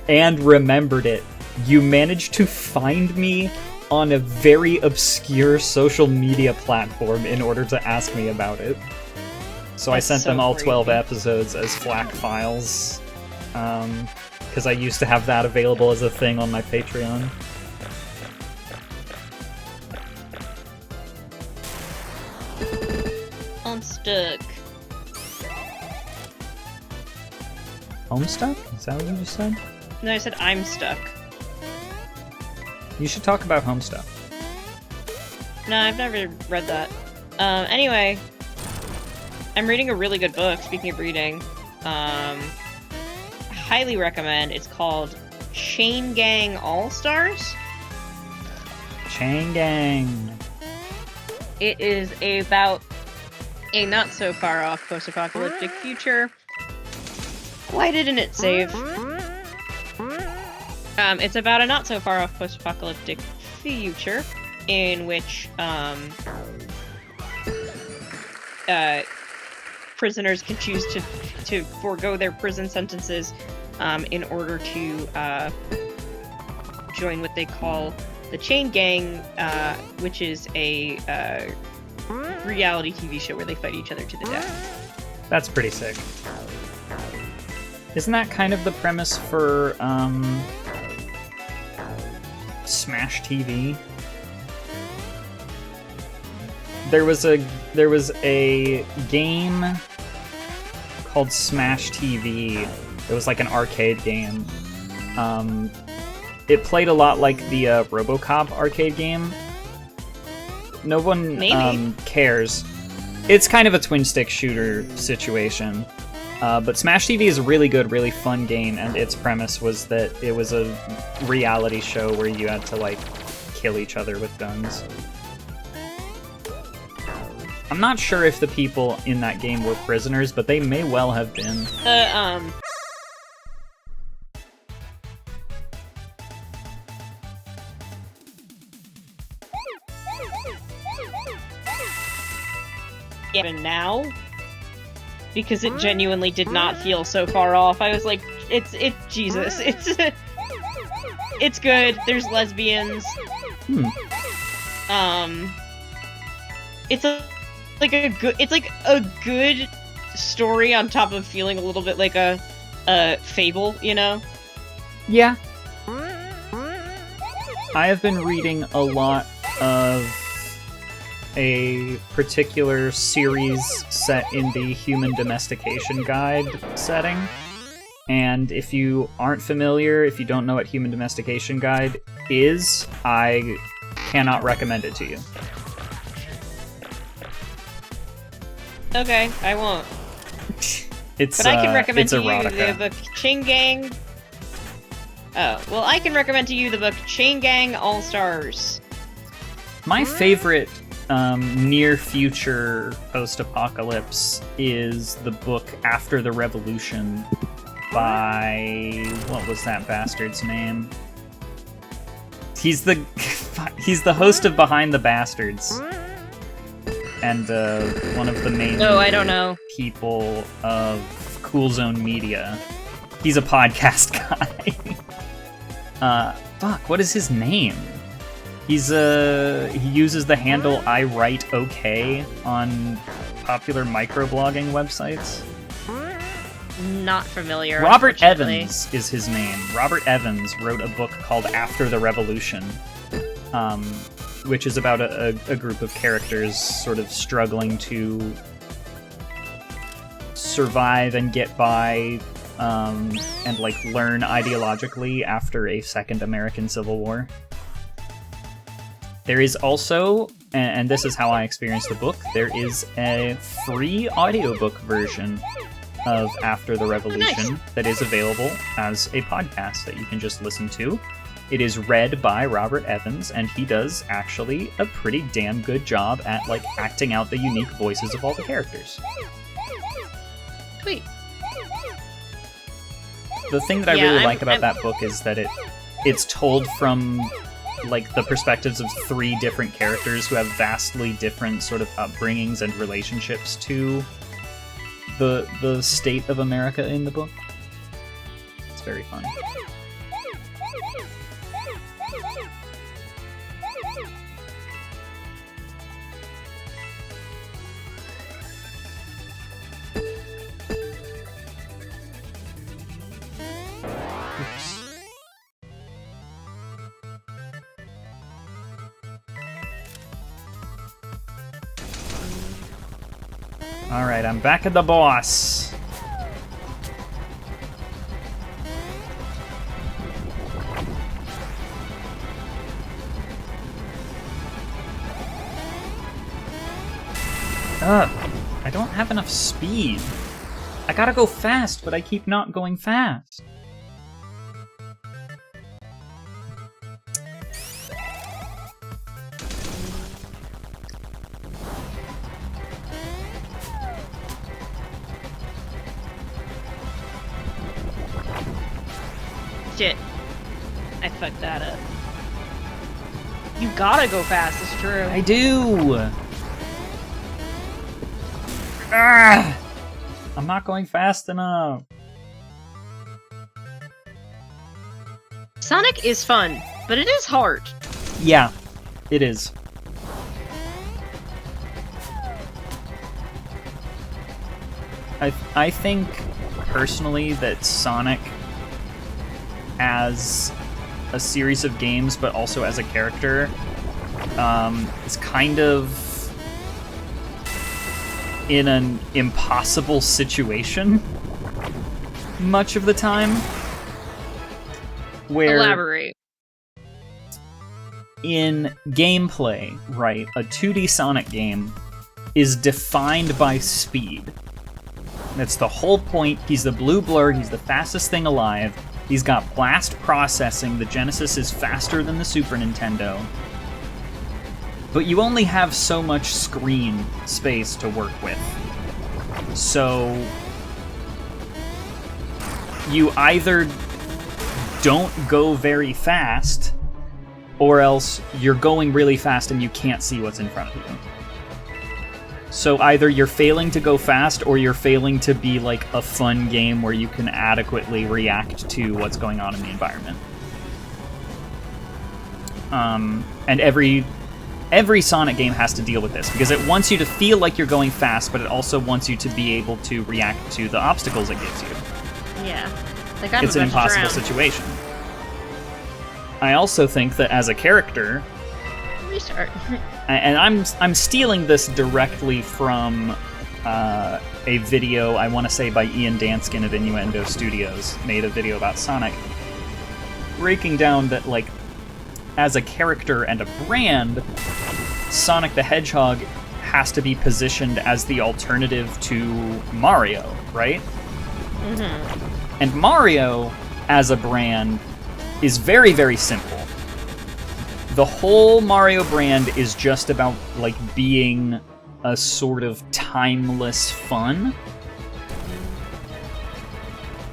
and remembered it, you managed to find me on a very obscure social media platform in order to ask me about it. So I sent them all 12 episodes as FLAC files, because I used to have that available as a thing on my Patreon. I'm stuck. Homestuck? Is that what you just said? No, I said I'm stuck. You should talk about Homestuck. No, I've never read that. Anyway, I'm reading a really good book, speaking of reading. Highly recommend. It's called Chain Gang All-Stars. Chain Gang. It is about a not-so-far-off post-apocalyptic future. Why didn't it save? It's about a not-so-far-off post-apocalyptic future in which prisoners can choose to forego their prison sentences in order to join what they call the Chain Gang, which is a reality TV show where they fight each other to the death. That's pretty sick. Isn't that kind of the premise for Smash TV? There was a game called Smash TV. It was like an arcade game. It played a lot like the RoboCop arcade game. No one cares. It's kind of a twin-stick shooter situation. But Smash TV is a really good, really fun game, and its premise was that it was a reality show where you had to, like, kill each other with guns. I'm not sure if the people in that game were prisoners, but they may well have been. Even now, because it genuinely did not feel so far off. I was like, it's Jesus. It's good. There's lesbians. It's a good story on top of feeling a little bit like a fable, you know? Yeah. I have been reading a lot of a particular series set in the Human Domestication Guide setting. And if you aren't familiar, if you don't know what Human Domestication Guide is, I cannot recommend it to you. Okay, I won't. But I can recommend it's to you erotica. the Chain Gang. Oh, well, I can recommend to you the book Chain Gang All-Stars. My favorite near-future post-apocalypse is the book After the Revolution by... what was that bastard's name? He's the host of Behind the Bastards. And one of the main Oh, I don't know. people of Cool Zone Media. He's a podcast guy. What is his name? He uses the handle I write okay on popular microblogging websites. Not familiar. Robert unfortunately. Evans is his name. Robert Evans wrote a book called After the Revolution, which is about a group of characters sort of struggling to survive and get by, and like learn ideologically after a second American Civil War. There is also, and this is how I experienced the book, there is a free audiobook version of After the Revolution that is available as a podcast that you can just listen to. It is read by Robert Evans, and he does actually a pretty damn good job at like acting out the unique voices of all the characters. Sweet. The thing that I Yeah, really I'm- like about I'm- that book is that it's told from like the perspectives of three different characters who have vastly different sort of upbringings and relationships to the state of America in the book. It's very fun. Oops. Alright, I'm back at the boss. Ugh, I don't have enough speed. I gotta go fast, but I keep not going fast. Shit. I fucked that up. You gotta go fast, it's true. I do! Ah! I'm not going fast enough. Sonic is fun, but it is hard. Yeah, it is. I think, personally, that Sonic, as a series of games, but also as a character, is kind of in an impossible situation much of the time. Where Elaborate. in gameplay, right, a 2D Sonic game is defined by speed. That's the whole point. He's the blue blur, he's the fastest thing alive. He's got blast processing. The Genesis is faster than the Super Nintendo. But you only have so much screen space to work with. So you either don't go very fast, or else you're going really fast and you can't see what's in front of you. So either you're failing to go fast, or you're failing to be like a fun game where you can adequately react to what's going on in the environment. And every Sonic game has to deal with this, because it wants you to feel like you're going fast, but it also wants you to be able to react to the obstacles it gives you. Yeah. Like I'm It's an about to impossible drown. situation. I also think that as a character, Restart. and I'm stealing this directly from a video, I want to say by Ian Danskin of Innuendo Studios, made a video about Sonic, breaking down that, like, as a character and a brand, Sonic the Hedgehog has to be positioned as the alternative to Mario, right? Mm-hmm. And Mario, as a brand, is very, very simple. The whole Mario brand is just about, like, being a sort of timeless fun.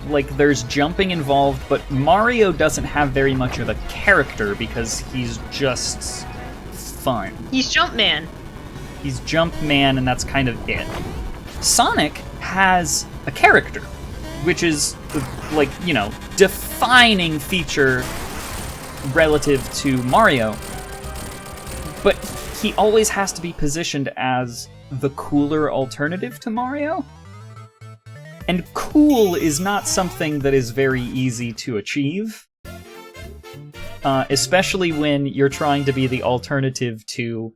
Like, there's jumping involved, but Mario doesn't have very much of a character because he's just fun. He's Jumpman. He's Jumpman, and that's kind of it. Sonic has a character, which is, like, you know, defining feature relative to Mario. But he always has to be positioned as the cooler alternative to Mario. And cool is not something that is very easy to achieve. Especially when you're trying to be the alternative to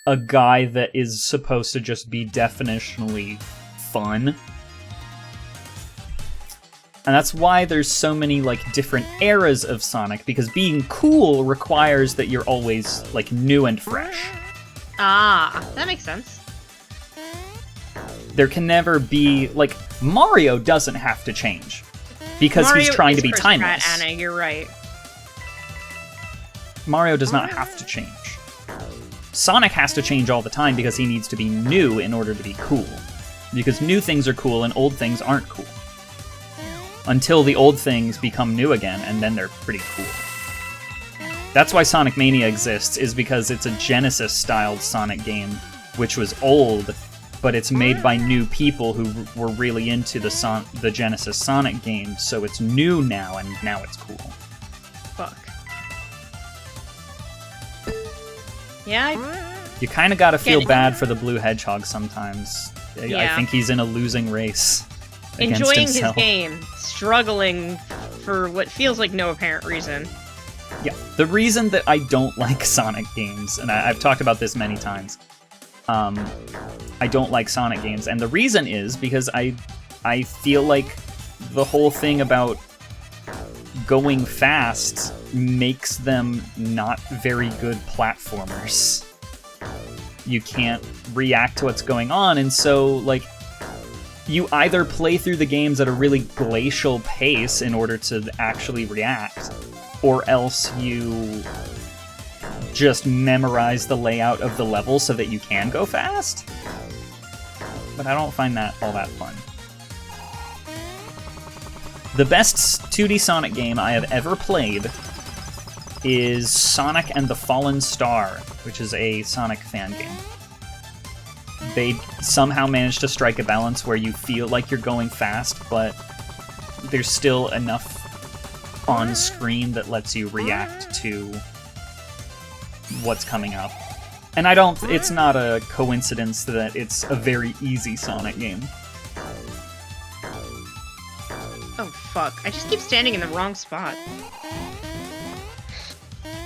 a guy that is supposed to just be definitionally fun. And that's why there's so many, like, different eras of Sonic, because being cool requires that you're always, like, new and fresh. Ah, that makes sense. There can never be, like, Mario doesn't have to change, because Mario he's trying is to be Chris timeless. Pratt, Anna, you're right. Mario does not have to change. Sonic has to change all the time because he needs to be new in order to be cool. Because new things are cool and old things aren't cool. Until the old things become new again, and then they're pretty cool. That's why Sonic Mania exists, is because it's a Genesis-styled Sonic game, which was old, but it's made by new people who were really into the Genesis Sonic game, so it's new now, and now it's cool. Fuck. Yeah, You kind of gotta feel Getting- bad for the Blue Hedgehog sometimes. I Yeah. think he's in a losing race against enjoying himself. his game, struggling for what feels like no apparent reason. Yeah, the reason that I don't like Sonic games, and I've talked about this many times, I don't like Sonic games, and the reason is because I feel like the whole thing about going fast makes them not very good platformers. You can't react to what's going on, and so, like, you either play through the games at a really glacial pace in order to actually react, or else you just memorize the layout of the level so that you can go fast. But I don't find that all that fun. The best 2D Sonic game I have ever played is Sonic and the Fallen Star, which is a Sonic fan game. They somehow managed to strike a balance where you feel like you're going fast, but there's still enough on screen that lets you react to what's coming up. And it's not a coincidence that it's a very easy Sonic game. Oh fuck, I just keep standing in the wrong spot.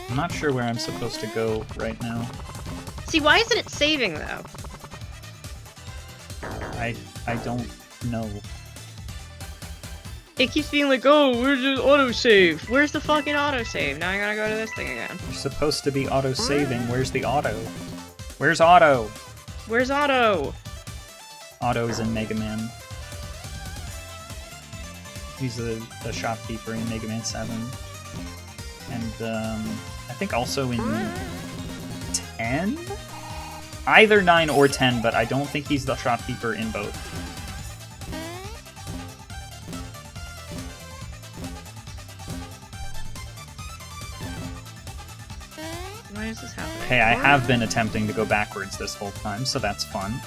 I'm not sure where I'm supposed to go right now. See, why isn't it saving though? I don't know. It keeps being like, oh, where's the autosave? Where's the fucking autosave? Now I gotta go to this thing again. You're supposed to be auto-saving. Where's the auto? Where's Auto? Where's Otto? Auto is in Mega Man. He's the shopkeeper in Mega Man 7. And I think also in 10? Either 9 or 10, but I don't think he's the shopkeeper in both. Why is this happening? Hey, I have been attempting to go backwards this whole time, so that's fun.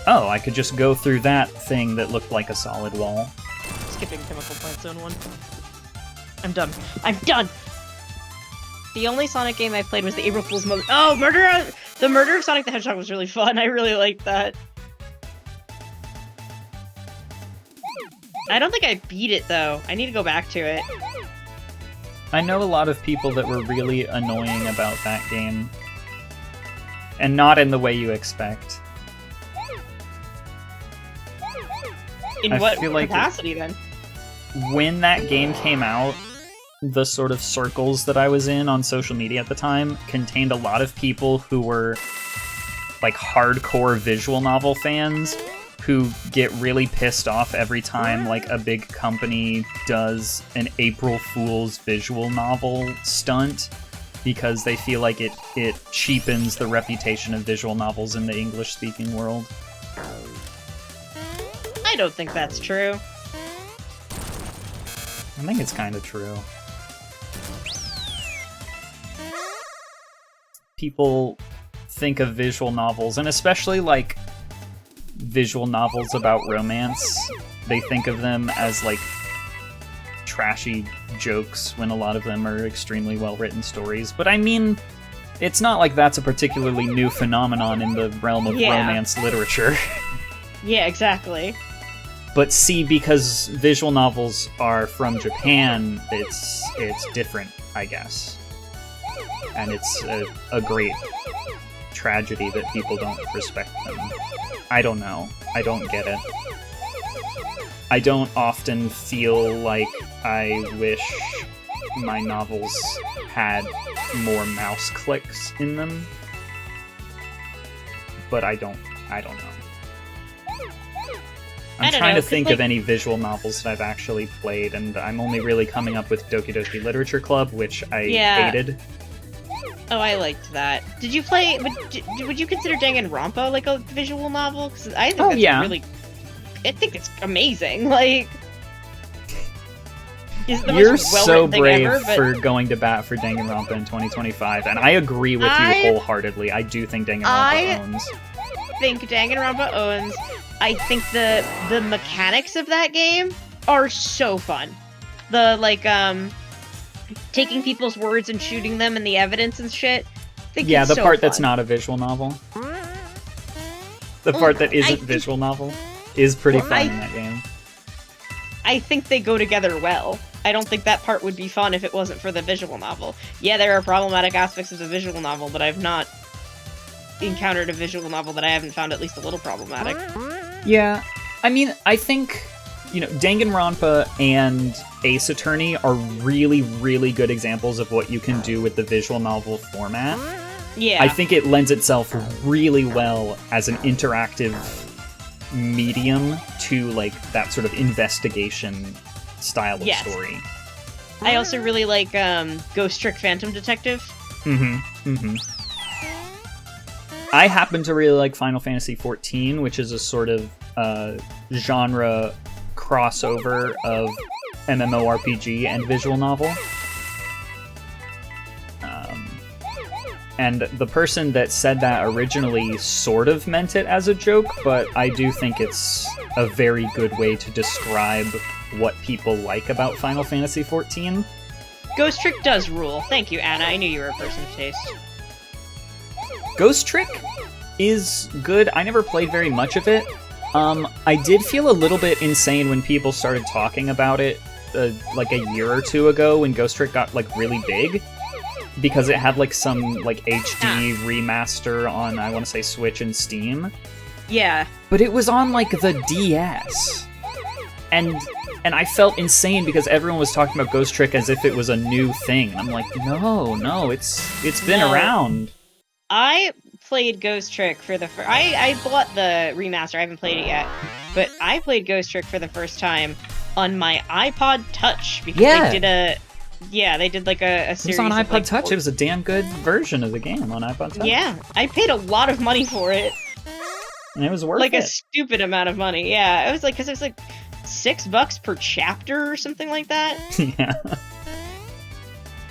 Oh, I could just go through that thing that looked like a solid wall. Skipping Chemical Plant Zone 1. I'm done. I'm done! The only Sonic game I played was the April Fool's Mother. Oh, the Murder of Sonic the Hedgehog was really fun. I really liked that. I don't think I beat it though. I need to go back to it. I know a lot of people that were really annoying about that game. And not in the way you expect. In I what feel like capacity then? When that game came out, the sort of circles that I was in on social media at the time contained a lot of people who were like hardcore visual novel fans who get really pissed off every time like a big company does an April Fool's visual novel stunt because they feel like it cheapens the reputation of visual novels in the English-speaking world. I don't think that's true. I think it's kind of true. People think of visual novels, and especially like visual novels about romance, they think of them as like trashy jokes when a lot of them are extremely well-written stories. But I mean, it's not like that's a particularly new phenomenon in the realm of romance literature. Yeah, exactly. But see, because visual novels are from Japan, it's different, I guess. And it's a great tragedy that people don't respect them. I don't know. I don't get it. I don't often feel like I wish my novels had more mouse clicks in them. But I don't know. I'm trying to think of any visual novels that I've actually played, and I'm only really coming up with Doki Doki Literature Club, which I hated. Oh, I liked that. Did you play? Would you consider Danganronpa like a visual novel? Because I think that's really. I think it's amazing. Like, you're so brave for going to bat for Danganronpa in 2025, and I agree with you wholeheartedly. I do think Danganronpa owns. I think Danganronpa owns. I think the mechanics of that game are so fun. The taking people's words and shooting them and the evidence and shit. Yeah, the part that's not a visual novel. The part that isn't visual novel is pretty fun in that game. I think they go together well. I don't think that part would be fun if it wasn't for the visual novel. Yeah, there are problematic aspects of the visual novel, but I've not encountered a visual novel that I haven't found at least a little problematic. Yeah, I mean, I think, Danganronpa and Ace Attorney are really, really good examples of what you can do with the visual novel format. Yeah. I think it lends itself really well as an interactive medium to, that sort of investigation style of story. I also really like Ghost Trick Phantom Detective. I happen to really like Final Fantasy XIV, which is a sort of genre crossover of MMORPG and visual novel. And the person that said that originally sort of meant it as a joke, but I do think it's a very good way to describe what people like about Final Fantasy XIV. Ghost Trick does rule. Thank you, Anna. I knew you were a person of taste. Ghost Trick is good. I never played very much of it. I did feel a little bit insane when people started talking about it, a year or two ago when Ghost Trick got, really big. Because it had, some, HD remaster on, I want to say, Switch and Steam. Yeah. But it was on, the DS. And I felt insane because everyone was talking about Ghost Trick as if it was a new thing. And I'm like, no, it's been around. I played Ghost Trick for the first... I bought the remaster, I haven't played it yet. But I played Ghost Trick for the first time on my iPod Touch. Because they did a... Yeah, they did a series. It was on iPod Touch. It was a damn good version of the game on iPod Touch. Yeah, I paid a lot of money for it. And it was worth it. A stupid amount of money. Yeah, it was because it was $6 per chapter or something like that. Yeah.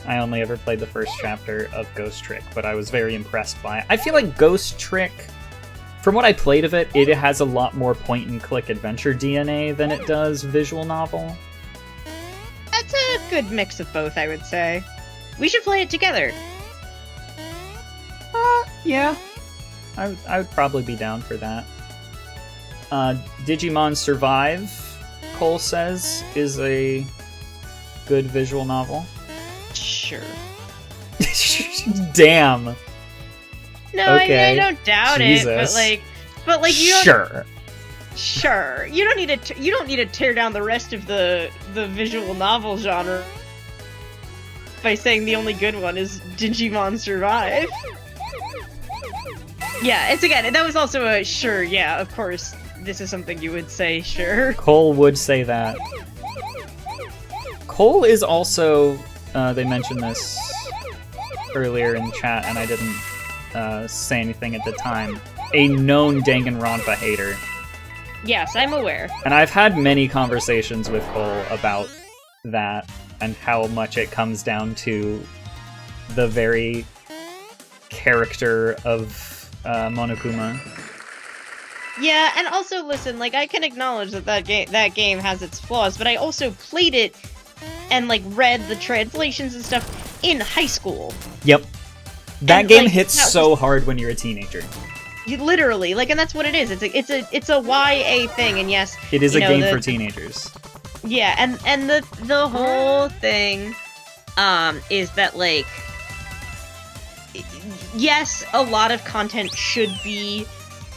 I only ever played the first chapter of Ghost Trick, but I was very impressed by it. I feel like Ghost Trick, from what I played of it, it has a lot more point-and-click adventure DNA than it does visual novel. That's a good mix of both, I would say. We should play it together. Yeah. I would probably be down for that. Digimon Survive, Cole says, is a good visual novel. Sure. Damn. No, okay. I don't doubt Jesus. it, but you don't... Sure. Sure, you don't need to tear down the rest of the visual novel genre by saying the only good one is Digimon Survive. Yeah, it's again, that was also a sure, yeah, of course, this is something you would say, sure. Cole would say that. Cole is also, they mentioned this earlier in chat, and I didn't say anything at the time, a known Danganronpa hater. Yes, I'm aware. And I've had many conversations with Cole about that, and how much it comes down to the very character of Monokuma. Yeah, and also listen, like I can acknowledge that game has its flaws, but I also played it and like read the translations and stuff in high school. Yep. That And, game like, hits that so hard when you're a teenager. You literally, like, and that's what it is. It's a YA thing, and yes, It is a you know, game for teenagers. Yeah, and the whole thing, is that like, yes, a lot of content should be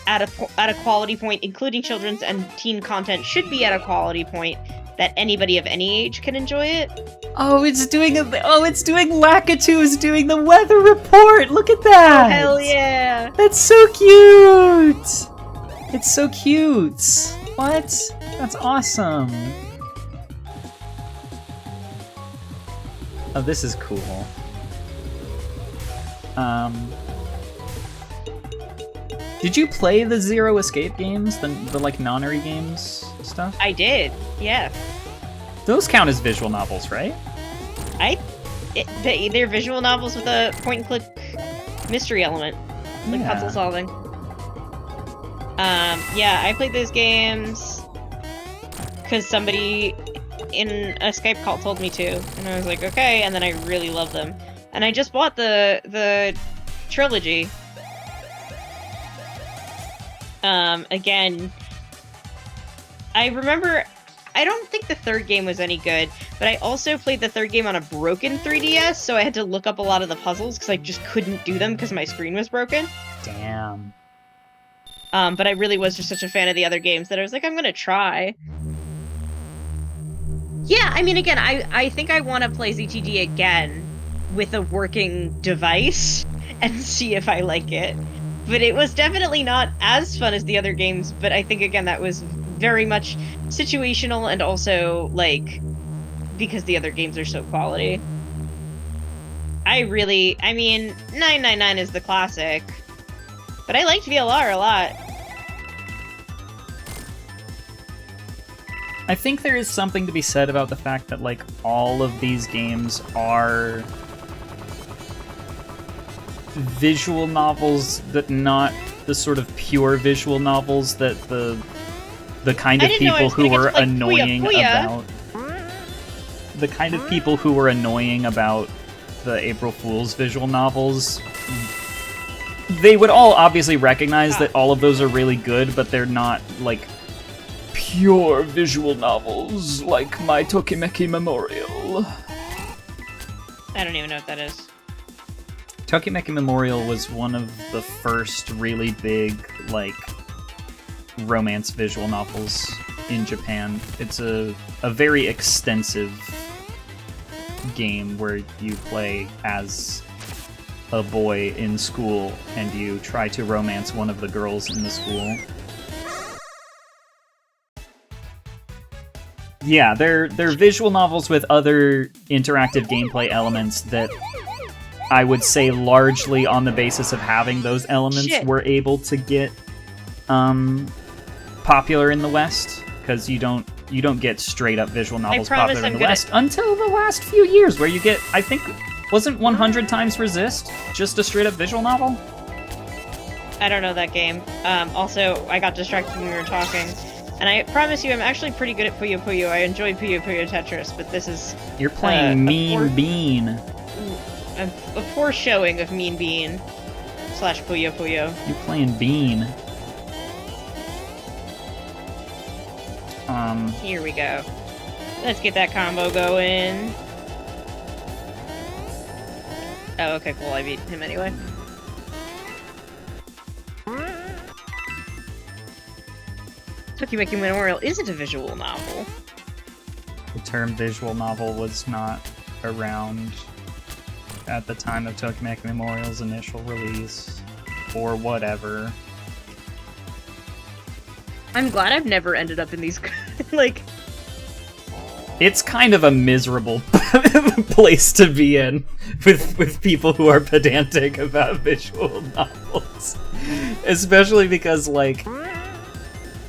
at a quality point, including children's and teen content should be at a quality point that anybody of any age can enjoy it. Oh, it's doing Lakitu is doing the weather report. Look at that. Oh, hell yeah. That's so cute. It's so cute. What? That's awesome. Oh, this is cool. Did you play the Zero Escape games? The like nonary games stuff? I did, yeah. Those count as visual novels, right? They're visual novels with a point-and-click mystery element, like Yeah. puzzle solving. Yeah, I played those games because somebody in a Skype call told me to, and I was like, okay, and then I really love them. And I just bought the trilogy. Again, I remember, I don't think the third game was any good, but I also played the third game on a broken 3DS, so I had to look up a lot of the puzzles because I just couldn't do them because my screen was broken. Damn. But I really was just such a fan of the other games that I was like, I'm gonna try. Yeah, I mean, again, I think I want to play ZTD again with a working device and see if I like it. But it was definitely not as fun as the other games, but I think, again, that was very much situational and also, like, because the other games are so quality. I mean, 999 is the classic, but I liked VLR a lot. I think there is something to be said about the fact that, like, all of these games are visual novels, that not the sort of pure visual novels that the kind of people who were annoying about the kind of people who were annoying about the April Fool's visual novels. They would all obviously recognize that all of those are really good, but they're not like pure visual novels like My Tokimeki Memorial. I don't even know what that is. Tokimeki Memorial was one of the first really big, like, romance visual novels in Japan. It's a very extensive game where you play as a boy in school and you try to romance one of the girls in the school. Yeah, they're visual novels with other interactive gameplay elements that I would say largely on the basis of having those elements were able to get popular in the West, because you don't get straight up visual novels popular in the West until the last few years, where you get, I think, wasn't 100 Times Resist just a straight up visual novel? I don't know that game. Also, I got distracted when we were talking. And I promise you, I'm actually pretty good at Puyo Puyo. I enjoy Puyo Puyo Tetris, but this is... You're playing Mean Bean. A poor showing of Mean Bean / Puyo Puyo. You're playing Bean. Here we go. Let's get that combo going. Oh, okay, cool. I beat him anyway. Tokimeki Memorial isn't a visual novel. The term visual novel was not around at the time of Tokimeki Memorial's initial release. or whatever. I'm glad I've never ended up in these, like... It's kind of a miserable place to be in with people who are pedantic about visual novels. Especially because, like,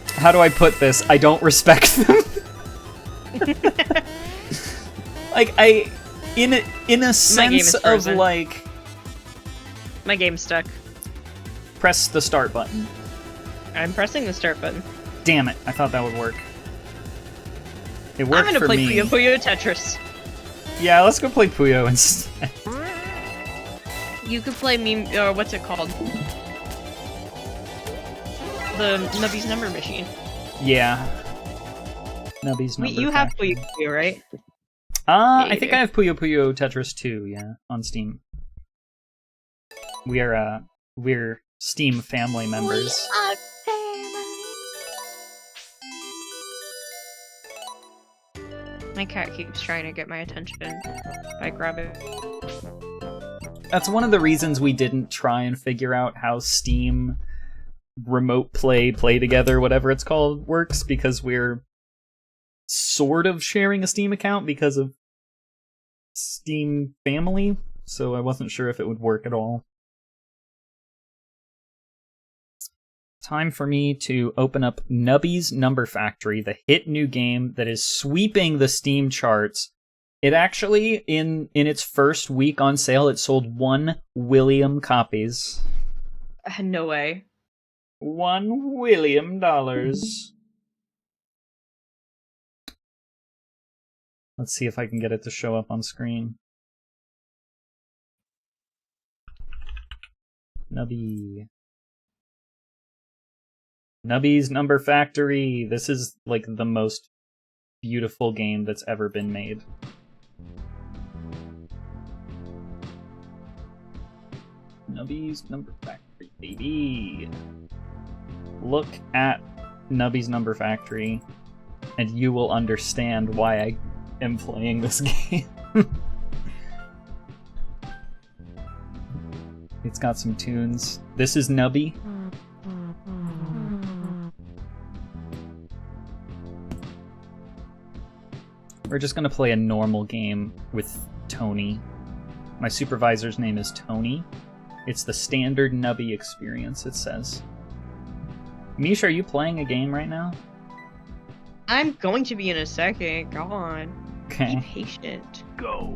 how do I put this? I don't respect them. Like, in a sense of, like... My game's stuck. Press the start button. I'm pressing the start button. Damn it, I thought that would work. It worked I'm gonna for play me. Puyo Puyo Tetris. Yeah, let's go play Puyo instead. You could play what's it called? The Nubby's Number Machine. Yeah. Nubby's Number You have Factory. Puyo Puyo, right? I think I have Puyo Puyo Tetris 2, yeah, on Steam. We're Steam family members. My cat keeps trying to get my attention. I grab it. That's one of the reasons we didn't try and figure out how Steam remote play together, whatever it's called, works, because we're sort of sharing a Steam account because of Steam family, so I wasn't sure if it would work at all. Time for me to open up Nubby's Number Factory, the hit new game that is sweeping the Steam charts. It actually, in its first week on sale, it sold 1 William copies. No way. $1 William. Let's see if I can get it to show up on screen. Nubby's Number Factory. This is like the most beautiful game that's ever been made. Nubby's Number Factory, baby. Look at Nubby's Number Factory, and you will understand why I am playing this game. It's got some tunes. This is Nubby. We're just gonna play a normal game with Tony. My supervisor's name is Tony. It's the standard Nubby experience, it says. Misha, are you playing a game right now? I'm going to be in a second. Go on. Okay. Be patient. Go.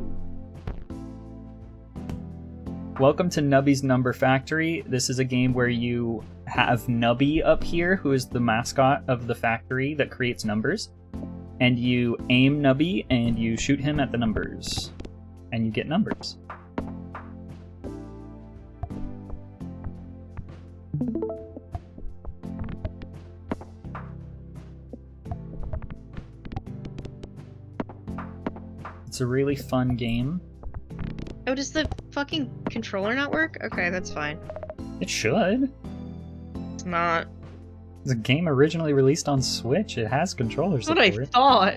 Welcome to Nubby's Number Factory. This is a game where you have Nubby up here, who is the mascot of the factory that creates numbers. And you aim Nubby, and you shoot him at the numbers. And you get numbers. It's a really fun game. Oh, does the fucking controller not work? Okay, that's fine. It should. It's not. It's a game originally released on Switch. It has controller That's what support. I thought.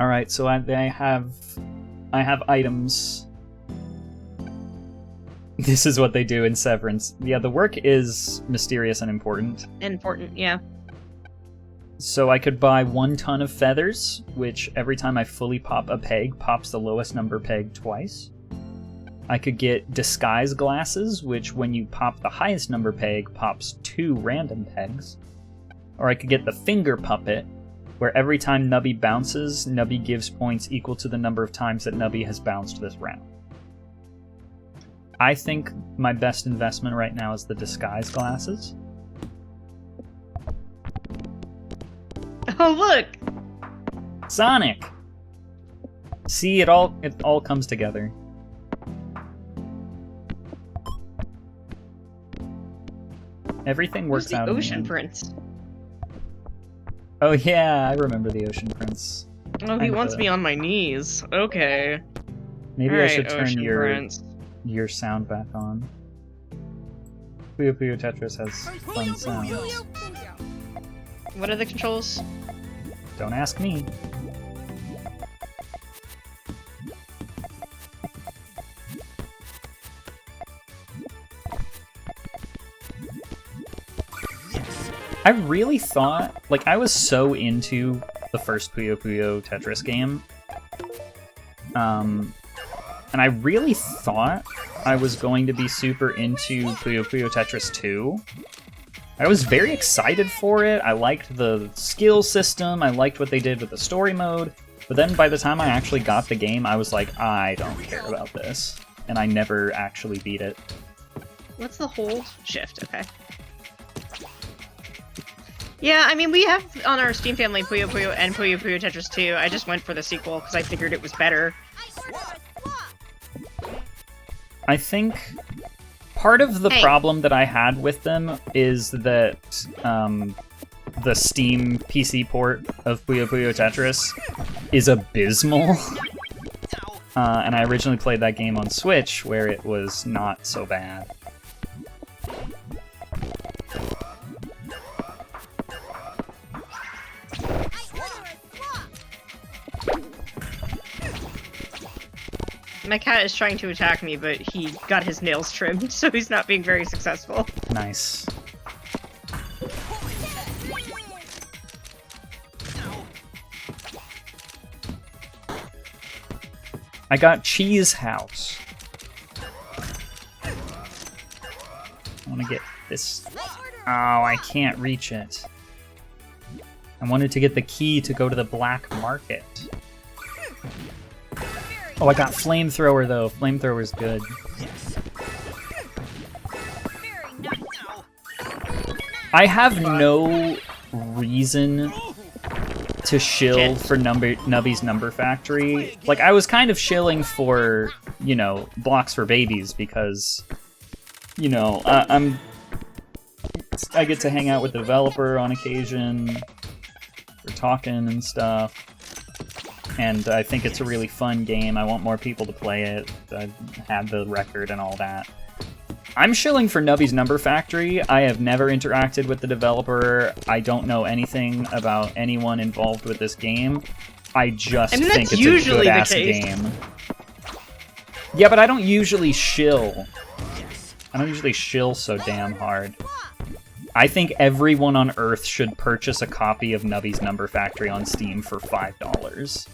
Alright, so I have items. This is what they do in Severance. Yeah, the work is mysterious and important. Important, yeah. So I could buy 1 ton of feathers, which every time I fully pop a peg, pops the lowest number peg twice. I could get disguise glasses, which when you pop the highest number peg, pops 2 random pegs. Or I could get the finger puppet, where every time Nubby bounces, Nubby gives points equal to the number of times that Nubby has bounced this round. I think my best investment right now is the disguise glasses. Oh, look! Sonic! See, it all comes together. Everything works out. The in the Ocean end. Prince. Oh yeah, I remember the Ocean Prince. Oh, he wants me on my knees. Okay. Maybe I should turn Ocean your Prince. sound back on. Puyo Puyo Tetris has fun sounds. What are the controls? Don't ask me. I really thought, like, I was so into the first Puyo Puyo Tetris game. And I really thought I was going to be super into Puyo Puyo Tetris 2. I was very excited for it. I liked the skill system. I liked what they did with the story mode. But then by the time I actually got the game, I was like, I don't care about this. And I never actually beat it. What's the hold? Shift, okay. Yeah, I mean, we have on our Steam family Puyo Puyo and Puyo Puyo Tetris 2. I just went for the sequel because I figured it was better. I think part of the problem that I had with them is that the Steam PC port of Puyo Puyo Tetris is abysmal. And I originally played that game on Switch, where it was not so bad. My cat is trying to attack me, but he got his nails trimmed, so he's not being very successful. Nice. I got Cheese House. I want to get this. Oh, I can't reach it. I wanted to get the key to go to the black market. Oh, I got Flamethrower, though. Flamethrower's good. I have no reason to shill for Nubby's Number Factory. Like, I was kind of shilling for, you know, Blocks for Babies because, you know, I get to hang out with the developer on occasion. We're talking and stuff. And I think it's a really fun game. I want more people to play it. I had the record and all that. I'm shilling for Nubby's Number Factory. I have never interacted with the developer. I don't know anything about anyone involved with this game. I just think it's a good-ass game. Yeah, but I don't usually shill. I don't usually shill so damn hard. I think everyone on Earth should purchase a copy of Nubby's Number Factory on Steam for $5.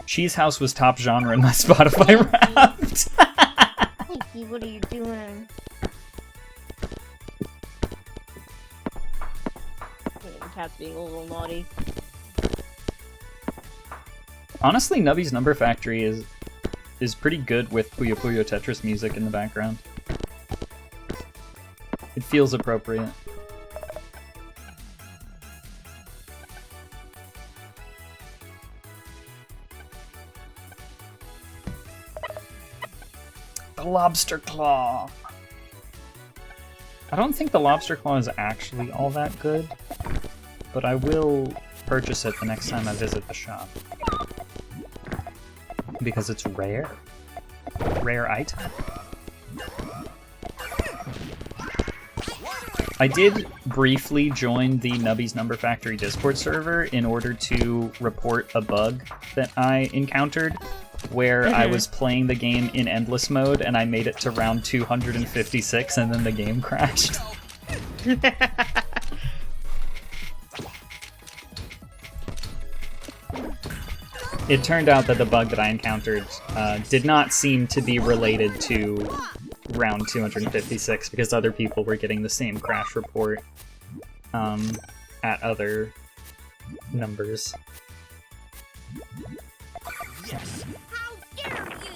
Cheese House was top genre in my Spotify Wrapped. Hey, what are you doing? The cat's being a little naughty. Honestly, Nubby's Number Factory is pretty good with Puyo Puyo Tetris music in the background. It feels appropriate. The Lobster Claw. I don't think the Lobster Claw is actually all that good, but I will purchase it the next time I visit the shop. Because it's rare. Rare item. I did briefly join the Nubby's Number Factory Discord server in order to report a bug that I encountered, where I was playing the game in endless mode and I made it to round 256 and then the game crashed. It turned out that the bug that I encountered did not seem to be related to round 256 because other people were getting the same crash report at other numbers. Yes. How dare you!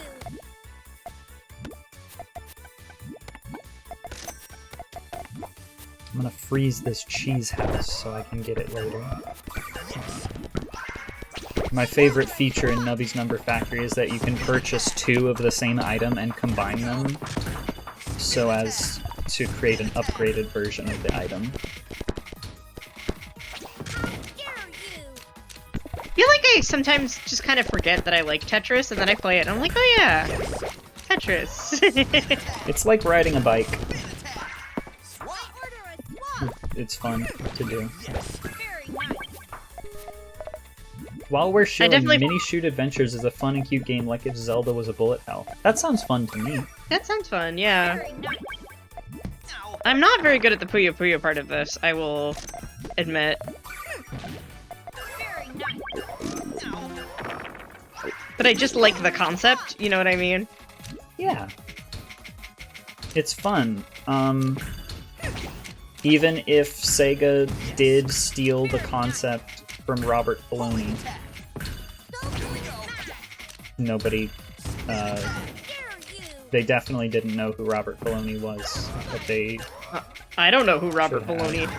I'm gonna freeze this cheese house so I can get it later. My favorite feature in Nubby's Number Factory is that you can purchase two of the same item and combine them so as to create an upgraded version of the item. I feel like I sometimes just kind of forget that I like Tetris, and then I play it, and I'm like, oh yeah, Tetris. It's like riding a bike. It's fun to do. While we're showing, Mini Shoot Adventures is a fun and cute game like if Zelda was a bullet hell. That sounds fun to me. That sounds fun, yeah. I'm not very good at the Puyo Puyo part of this, I will admit. But I just like the concept, you know what I mean? Yeah. It's fun. Even if Sega did steal the concept from Robert Filoni, nobody, they definitely didn't know who Robert Filoni was, but they... I don't know who Robert Sure Filoni...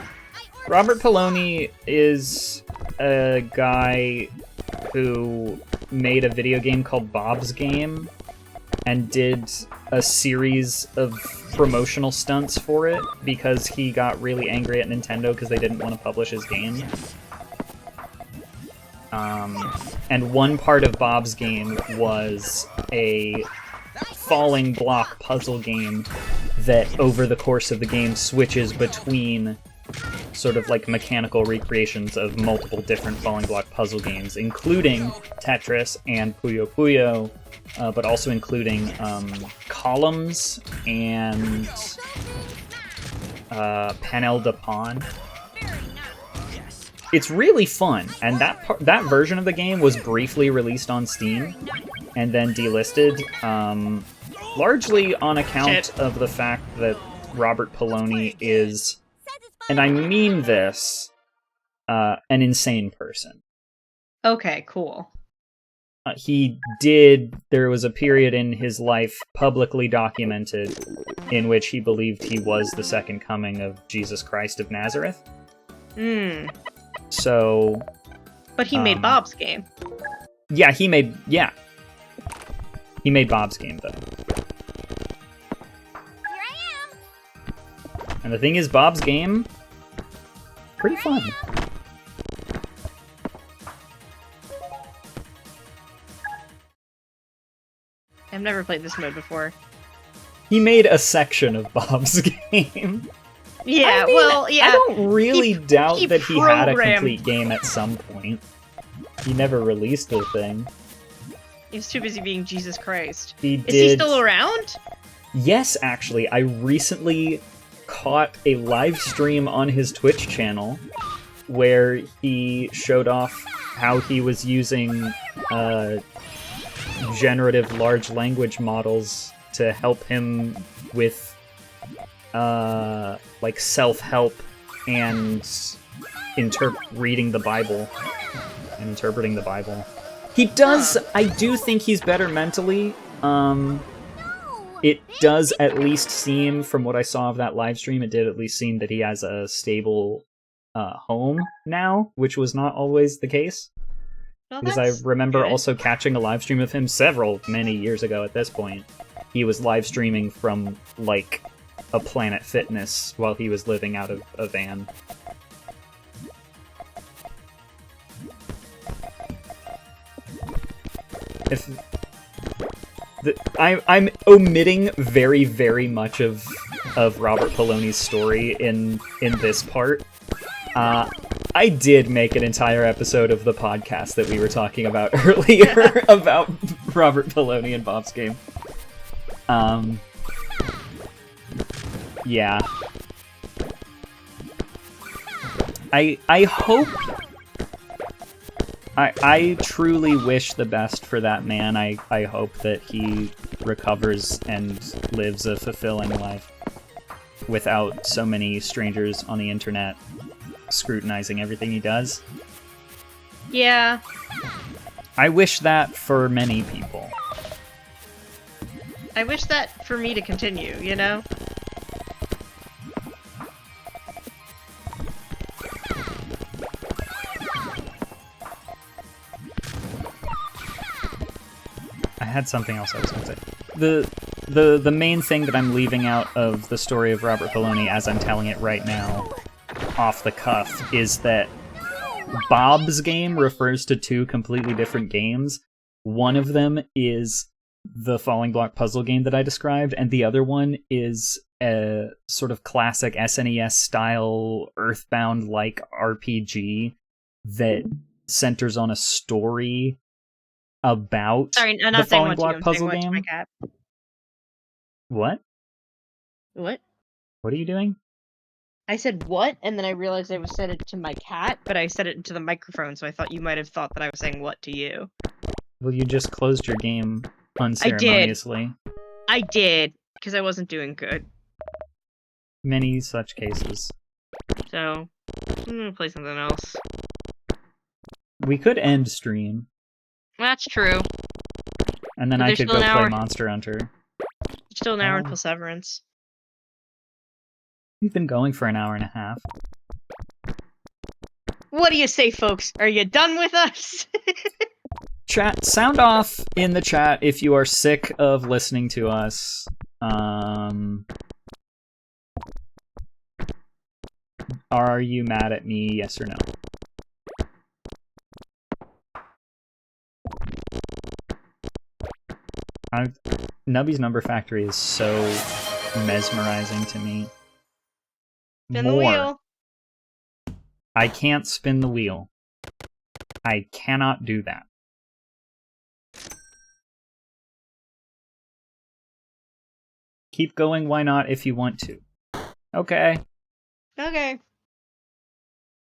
Robert Filoni is a guy who made a video game called Bob's Game and did a series of promotional stunts for it because he got really angry at Nintendo because they didn't want to publish his game. And one part of Bob's Game was a falling block puzzle game that over the course of the game switches between sort of like mechanical recreations of multiple different falling block puzzle games, including Tetris and Puyo Puyo, but also including Columns and Panel de Pon. It's really fun, and that version of the game was briefly released on Steam and then delisted, largely on account of the fact that Robert Filoni is, and I mean this, an insane person. Okay, cool. There was a period in his life publicly documented in which he believed he was the second coming of Jesus Christ of Nazareth. So... But he made Bob's Game. Yeah, he made Bob's Game, though. Here I am. And the thing is, Bob's Game, pretty fun. I've never played this mode before. He made a section of Bob's Game. Yeah, I mean, well, yeah. I don't really doubt he that he had a programmed- complete game at some point. He never released the thing. He was too busy being Jesus Christ. Is Is he still around? Yes, actually. I recently caught a live stream on his Twitch channel where he showed off how he was using generative large language models to help him with like self-help and reading the Bible and interpreting the Bible. He does, I do think he's better mentally. It does at least seem, from what I saw of that live stream, it did at least seem that he has a stable home now, which was not always the case. Well, Because I that's remember good. also catching a live stream of him many years ago at this point. He was live streaming from, like, a Planet Fitness while he was living out of a van. I'm omitting very, very much of Robert Filoni's story in this part. I did make an entire episode of the podcast that we were talking about earlier about Robert Filoni and Bob's Game. Yeah. I hope... I truly wish the best for that man. I hope that he recovers and lives a fulfilling life without so many strangers on the internet scrutinizing everything he does. Yeah. I wish that for many people. I wish that for me to continue, you know? I had something else I was going to say. The main thing that I'm leaving out of the story of Robert Filoni as I'm telling it right now, off the cuff, is that Bob's Game refers to two completely different games. One of them is the falling block puzzle game that I described, and the other one is a sort of classic SNES style Earthbound-like RPG that centers on a story about Sorry, I'm the not saying falling what to block you. I'm puzzle saying what to my game. cat. What? What? What are you doing? I said what, and then I realized I was said it to my cat, but I said it into the microphone, so I thought you might have thought that I was saying what to you. Well, you just closed your game unceremoniously. I did, because I wasn't doing good. Many such cases. So, I'm gonna play something else. We could end stream, That's true. and then But I there's could still go an play hour. Monster Hunter. Still an hour Oh. until Severance. We've been going for an hour and a half. What do you say, folks? Are you done with us? Chat, sound off in the chat if you are sick of listening to us. Are you mad at me? Yes or no? Nubby's Number Factory is so mesmerizing to me. Spin the wheel. I can't spin the wheel. I cannot do that. Keep going, why not, if you want to. Okay. Okay.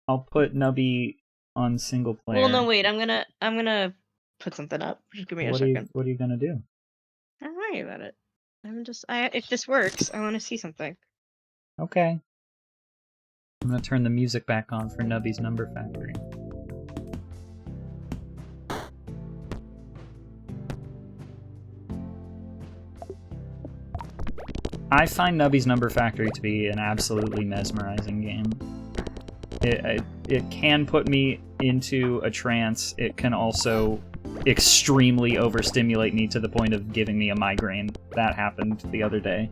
I'll put Nubby on single player. Well, no, wait. I'm gonna put something up. Just give me a What are you, second. what are you gonna do? Don't worry about it. If this works, I want to see something. Okay. I'm gonna turn the music back on for Nubby's Number Factory. I find Nubby's Number Factory to be an absolutely mesmerizing game. It can put me into a trance. It can also extremely overstimulate me to the point of giving me a migraine. That happened the other day.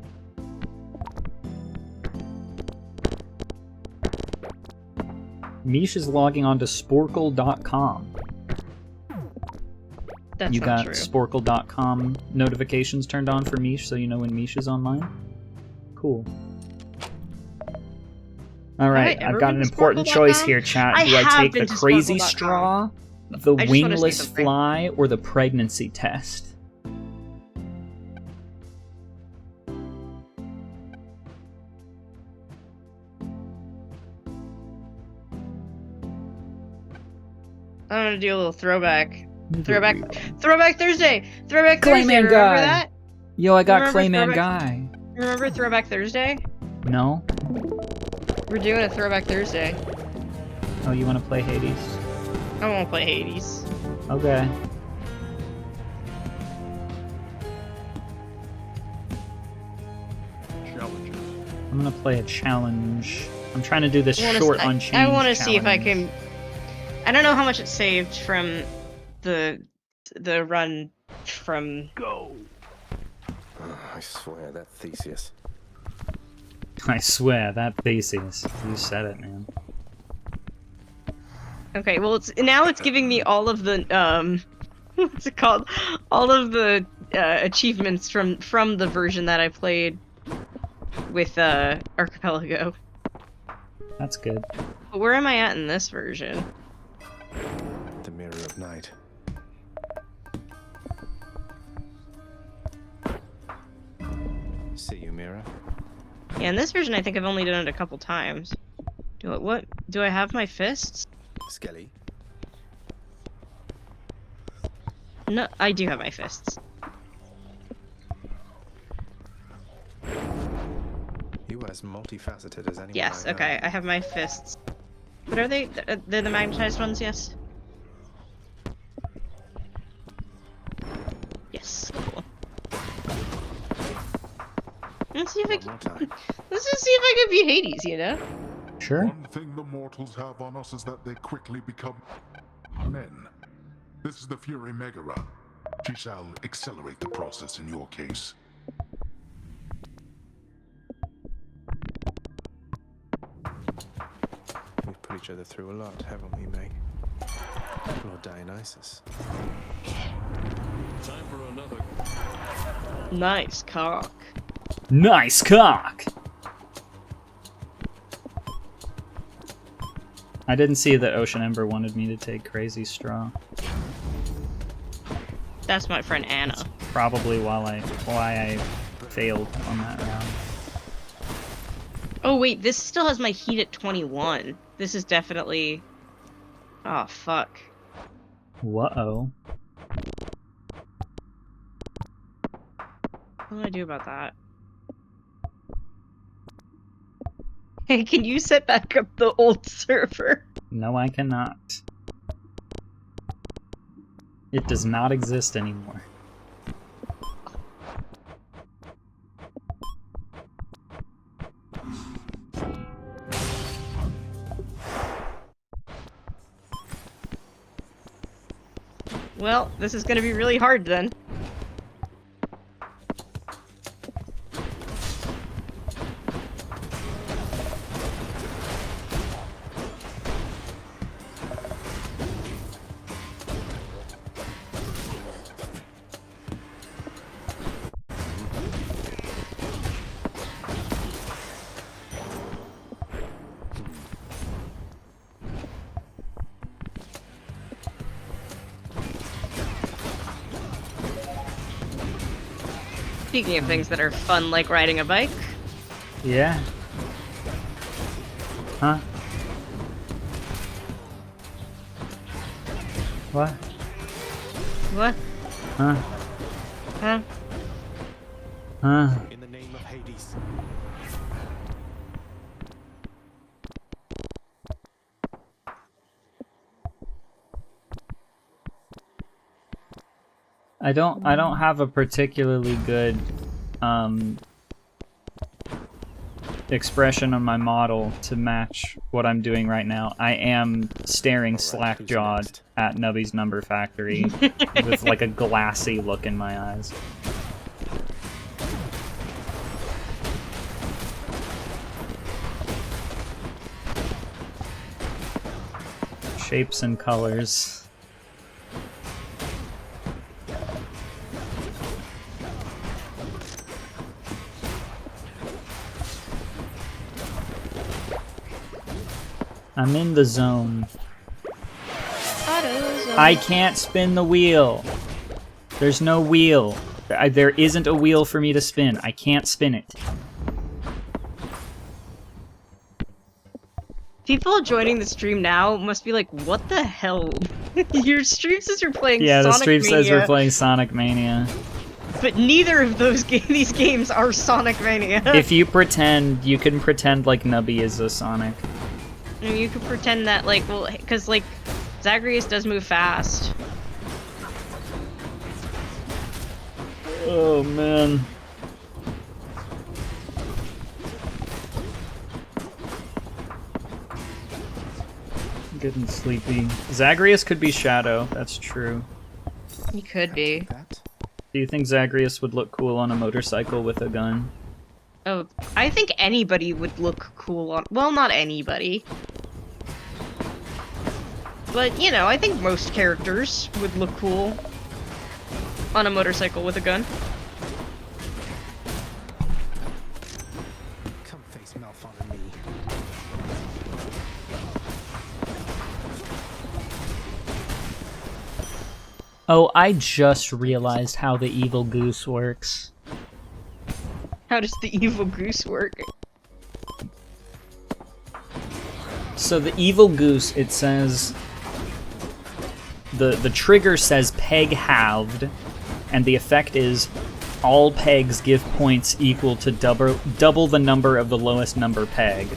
Mish is logging on to sporkle.com. That's You not got true. sporkle.com notifications turned on for Mish so you know when Mish is online? Cool. Alright, Have I ever I've got been an to important sporkle.com? choice here, chat. I Do I have take the been to crazy sporkle.com. straw, the I just wanna see wingless something. fly, or the pregnancy test? I'm gonna do a little throwback. Throwback Thursday! Throwback Thursday, Clayman remember guy. that? Yo, I got Remember Clayman Throwback- Guy. Remember Throwback Thursday? No? We're doing a Throwback Thursday. Oh, you want to play Hades? I won't play Hades. Okay. Challenges. I'm gonna play a challenge. I'm trying to do this I wanna short s- Unchained I want to see if I challenge. can. I don't know how much it saved from the run from. Go. I swear that Theseus. I swear, that Theseus. You said it, man. Okay, well it's giving me all of the what's it called? All of the achievements from the version that I played with Archipelago. That's good. But where am I at in this version? The Mirror of Night. See you, Mirror. Yeah, in this version I think I've only done it a couple times. Do I have my fists? Skelly. No, I do have my fists. You are as multifaceted as anyone Yes, I know. okay, I have my fists. What are they? They're the magnetized ones, yes? Yes, cool. Let's see if I One can. more time. Let's just see if I can be Hades, you know? Sure. One thing the mortals have on us is that they quickly become men. This is the Fury Megara. She shall accelerate the process in your case. We've put each other through a lot, haven't we, Meg? Lord Dionysus. Time for another. Nice cock. Nice cock! I didn't see that Ocean Ember wanted me to take Crazy Straw. That's my friend Anna. Probably why I failed on that round. Oh wait, this still has my heat at 21. This is definitely... Oh, fuck. Whoa. What do I do about that? Hey, can you set back up the old server? No, I cannot. It does not exist anymore. Well, this is gonna be really hard then. Speaking of things that are fun, like riding a bike, Yeah. Huh? What? what? Huh? Huh? Huh? In the name of Hades. I don't have a particularly good expression on my model to match what I'm doing right now. I am staring slack-jawed next? at Nubby's Number Factory with like a glassy look in my eyes. Shapes and colors. I'm in the zone. I can't spin the wheel. There's no wheel. There isn't a wheel for me to spin. I can't spin it. People joining the stream now must be like, what the hell? Your stream says you're playing Yeah, Sonic the stream says Mania, we're playing Sonic Mania. but neither of those these games are Sonic Mania. If you pretend, you can pretend like Nubby is a Sonic. And you could pretend that, like, well, because, like, Zagreus does move fast. Oh, man. I'm getting sleepy. Zagreus could be Shadow, that's true. He could be. That? Do you think Zagreus would look cool on a motorcycle with a gun? Oh, I think anybody would look cool on... Well, not anybody. But, you know, I think most characters would look cool on a motorcycle with a gun. Come face Malphon and me. Oh, I just realized how the evil goose works. How does the evil goose work? So the evil goose, it says... The trigger says peg halved, and the effect is all pegs give points equal to double the number of the lowest number peg.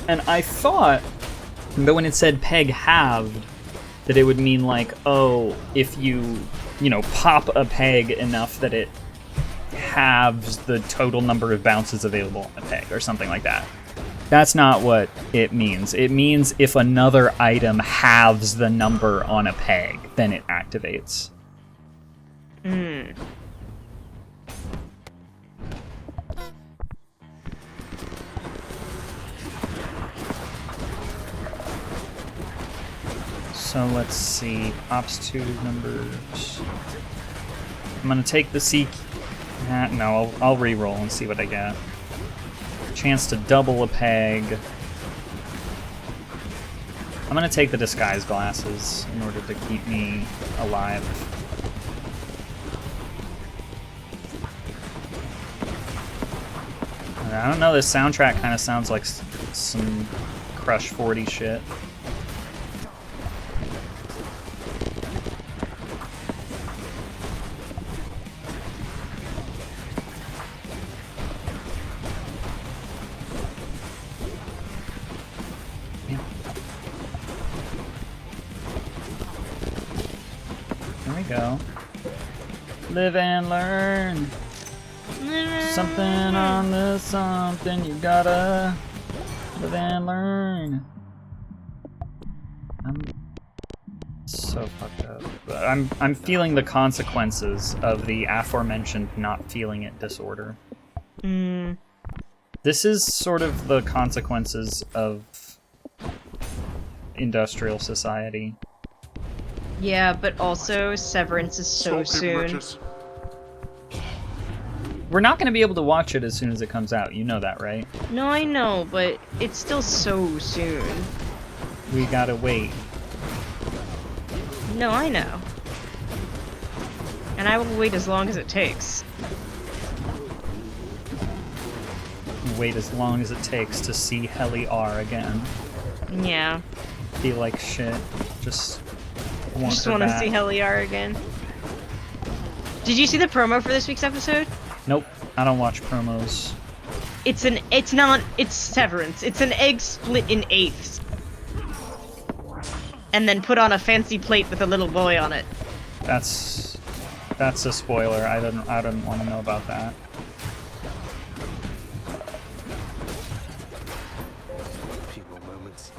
And I thought that when it said peg halved, that it would mean like, oh, if you know, pop a peg enough that it halves the total number of bounces available on a peg, or something like that. That's not what it means. It means if another item halves the number on a peg, then it activates. Hmm. So let's see. Ops 2 numbers. I'm gonna take the C. No, I'll re-roll and see what I get. Chance to double a peg. I'm gonna take the disguise glasses in order to keep me alive. I don't know, this soundtrack kind of sounds like some Crush 40 shit. Yeah. There we go. Live and learn. Something on this something you gotta live and learn. I'm so fucked up. But I'm feeling the consequences of the aforementioned not feeling it disorder. This is sort of the consequences of industrial society. Yeah, but also Severance is so Smoke it, soon. Regis. We're not going to be able to watch it as soon as it comes out. You know that, right? No, I know, but it's still so soon. We gotta wait. No, I know. And I will wait as long as it takes. Wait as long as it takes to see Heli R again. Yeah. Feel like shit. Just want Just her want to back. see Heliar again. Did you see the promo for this week's episode? Nope, I don't watch promos. It's Severance. It's an egg split in eighths. And then put on a fancy plate with a little boy on it. That's a spoiler. I don't want to know about that. Few more moments.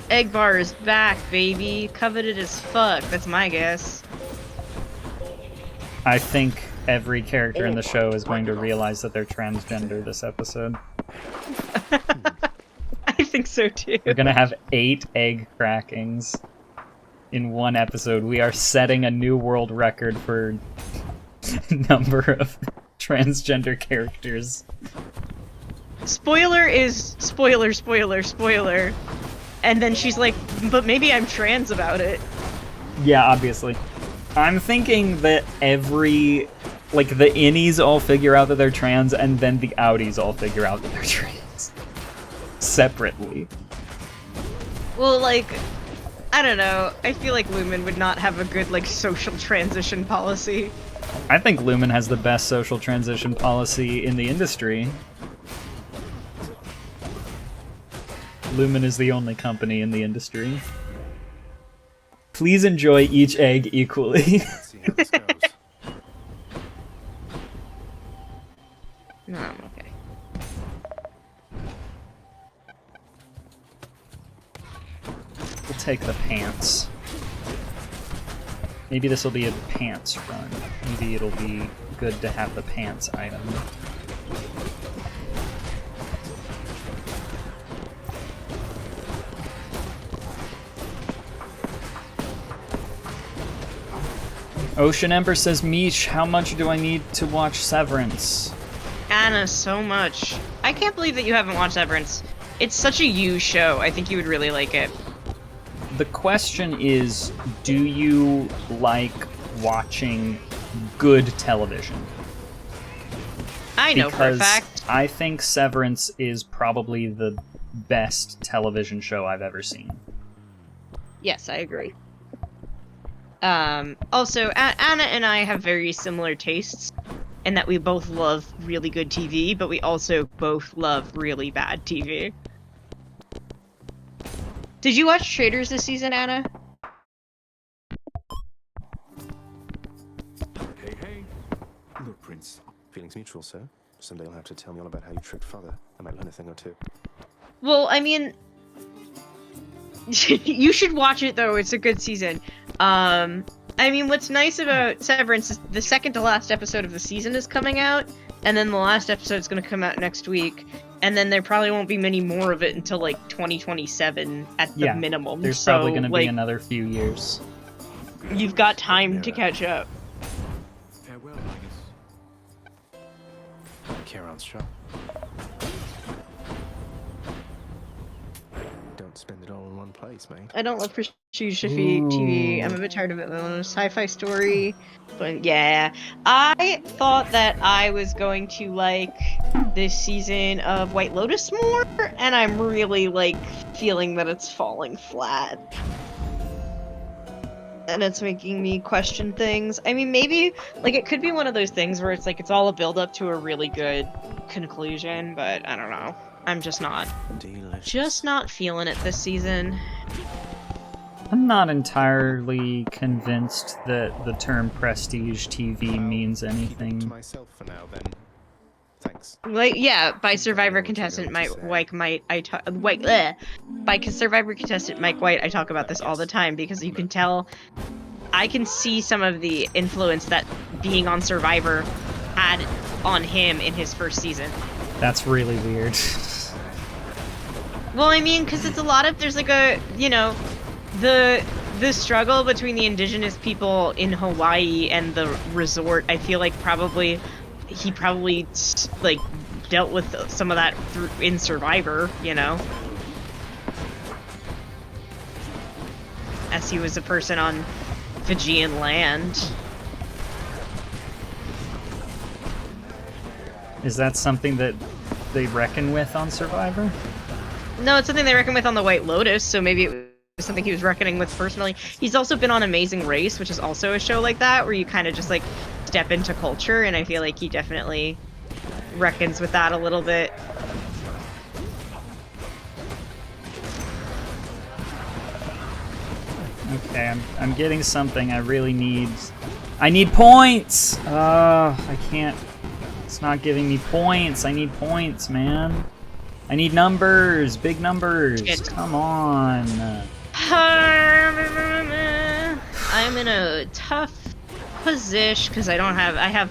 Egg bar is back, baby. Coveted as fuck. That's my guess. I think every character in the show is going to realize that they're transgender this episode. I think so too. We're gonna have 8 egg crackings in one episode. We are setting a new world record for number of transgender characters. Spoiler is spoiler, spoiler, spoiler. And then she's like, but maybe I'm trans about it. Yeah, obviously. I'm thinking that the innies all figure out that they're trans, and then the outies all figure out that they're trans. Separately. Well, like, I don't know. I feel like Lumen would not have a good, like, social transition policy. I think Lumen has the best social transition policy in the industry. Lumen is the only company in the industry. Please enjoy each egg equally. Let's see how this goes. No, I'm okay. We'll take the pants. Maybe this will be a pants run. Maybe it'll be good to have the pants item. Ocean Ember says, Mish, how much do I need to watch Severance? Anna, so much. I can't believe that you haven't watched Severance. It's such a you show. I think you would really like it. The question is, do you like watching good television? I know for a fact. I think Severance is probably the best television show I've ever seen. Yes, I agree. Also, Anna and I have very similar tastes in that we both love really good TV, but we also both love really bad TV. Did you watch Traders this season, Anna? Hey, hey. Look, Prince. Feelings mutual, sir. Someday you'll have to tell me all about how you tricked Father. I might learn a thing or two. Well, I mean, you should watch it though. It's a good season. I mean, what's nice about Severance is the second to last episode of the season is coming out, and then the last episode is going to come out next week, and then there probably won't be many more of it until like 2027 at the minimum. There's so, probably going to like, be another few years. You've got time to catch up. Farewell, Magus. Charon's shop. Don't spend it all in one place, mate. I don't appreciate Choose Shafi TV. I'm a bit tired of it. Sci-fi story. But yeah, I thought that I was going to like this season of White Lotus more, and I'm really like feeling that it's falling flat. And it's making me question things. I mean, maybe like it could be one of those things where it's like it's all a build up to a really good conclusion, but I don't know. I'm just not feeling it this season. I'm not entirely convinced that the term prestige TV means To anything. myself for now, then. Thanks. Like, yeah, by Survivor contestant Mike White, Survivor contestant Mike White, I talk about this all the time because you can tell, I can see some of the influence that being on Survivor had on him in his first season. That's really weird. Well, I mean, because it's a lot of, there's like a, you know, the struggle between the indigenous people in Hawaii and the resort, I feel like he probably like dealt with some of that in Survivor, you know, as he was a person on Fijian land. Is that something that they reckon with on Survivor? No, it's something they reckon with on the White Lotus, so maybe it was something he was reckoning with personally. He's also been on Amazing Race, which is also a show like that, where you kind of just like step into culture, and I feel like he definitely reckons with that a little bit. Okay, I'm getting something I really need. I need points! I can't. It's not giving me points. I need points, man. I need numbers, big numbers. Shit. Come on. I'm in a tough position because I have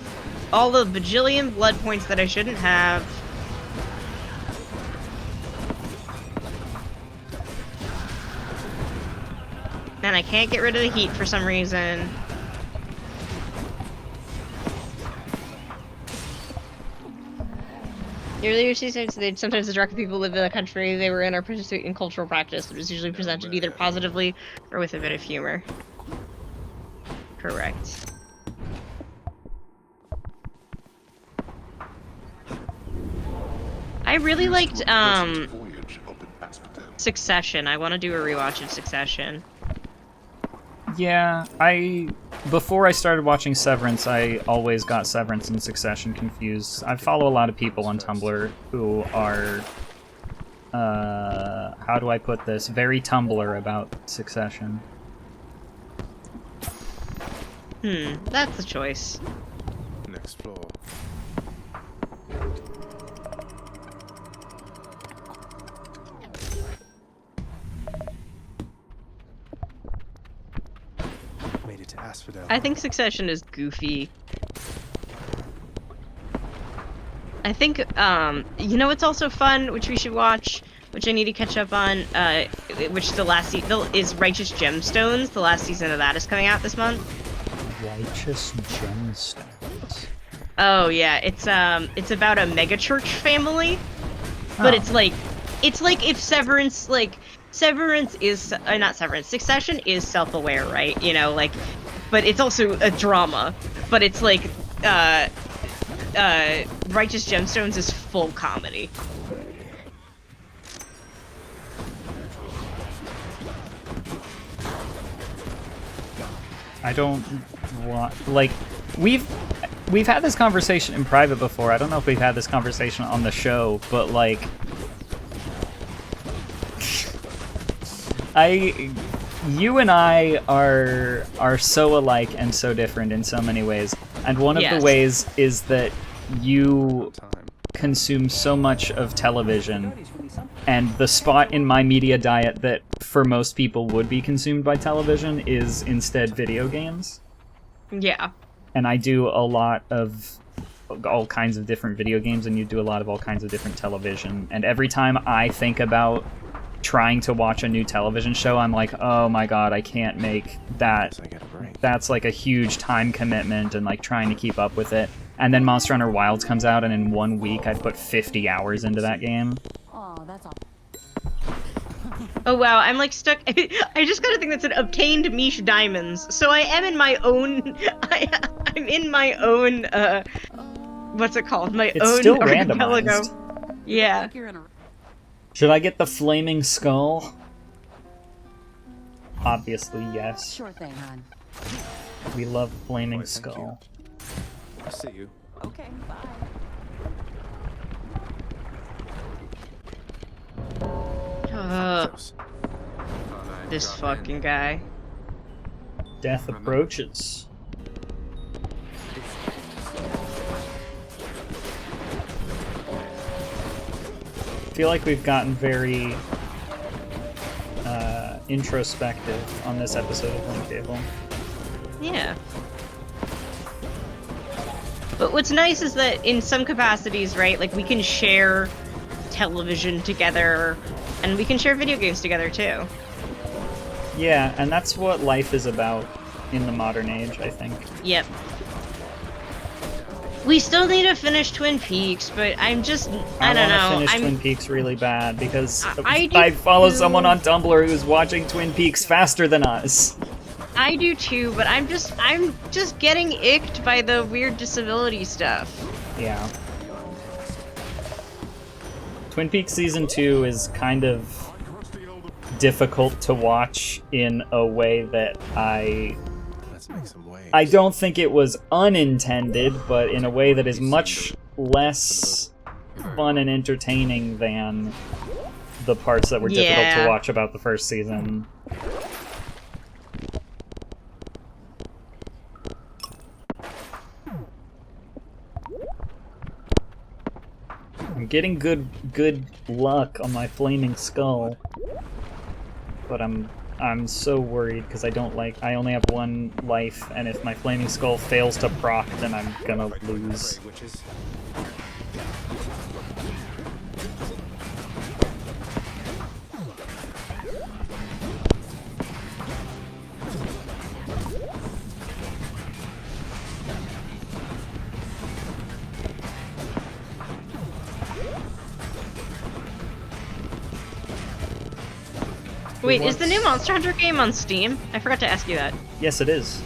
all the bajillion blood points that I shouldn't have. And I can't get rid of the heat for some reason. Earlier she said that sometimes the Draka people live in the country they were in or participate in cultural practice. It was usually presented either positively or with a bit of humor. Correct. I really liked Voyage up in Asphodel. Succession. I want to do a rewatch of Succession. Yeah, before I started watching Severance, I always got Severance and Succession confused. I follow a lot of people on Tumblr who are, how do I put this? Very Tumblr about Succession. That's a choice. Next floor. Made it to Asphodel. I think Succession is goofy. I think, you know what's also fun, which we should watch, which I need to catch up on, which the last is Righteous Gemstones. The last season of that is coming out this month. Righteous Gemstones. Oh yeah, it's about a megachurch family, but Oh. it's like if Succession is self-aware, right? You know, like, but it's also a drama, but it's like, Righteous Gemstones is full comedy. I don't want, like, we've had this conversation in private before. I don't know if we've had this conversation on the show, but like, you and I are so alike and so different in so many ways. And one of Yes. the ways is that you Time. consume so much of television, and the spot in my media diet that for most people would be consumed by television is instead video games. Yeah. And I do a lot of all kinds of different video games, and you do a lot of all kinds of different television. And every time I think about trying to watch a new television show, I'm like, oh my god, I can't make that. Guess I get a break. That's like a huge time commitment and like trying to keep up with it. And then Monster Hunter Wilds comes out, and in 1 week I put 50 hours into that game. Oh, that's all. Oh wow, I'm like stuck. I just got a thing that said obtained Mish diamonds. So I am in my own. I'm in my own. What's it called? My It's own still archipelago. randomized. Yeah. Like you're in a Should I get the flaming skull? Obviously, yes. sure thing, hon. We love flaming Why, thank you. skull. I see you. Okay, bye. Close. This fucking guy. Death approaches. I feel like we've gotten very introspective on this episode of Link Table. Yeah. But what's nice is that in some capacities, right, like we can share television together and we can share video games together too. Yeah, and that's what life is about in the modern age, I think. Yep. We still need to finish Twin Peaks, but I'm just, I don't know. want to finish I'm Twin Peaks really bad because I do I follow too. someone on Tumblr who's watching Twin Peaks faster than us. I do too, but I'm just getting icked by the weird disability stuff. Yeah. Twin Peaks Season 2 is kind of difficult to watch in a way that Let's make some waves. I don't think it was unintended, but in a way that is much less fun and entertaining than the parts that were difficult Yeah. to watch about the first season. I'm getting good luck on my flaming skull, but I'm so worried because I only have one life, and if my flaming skull fails to proc, then I'm gonna lose. Great witches. Wait, is the new Monster Hunter game on Steam? I forgot to ask you that. Yes, it is.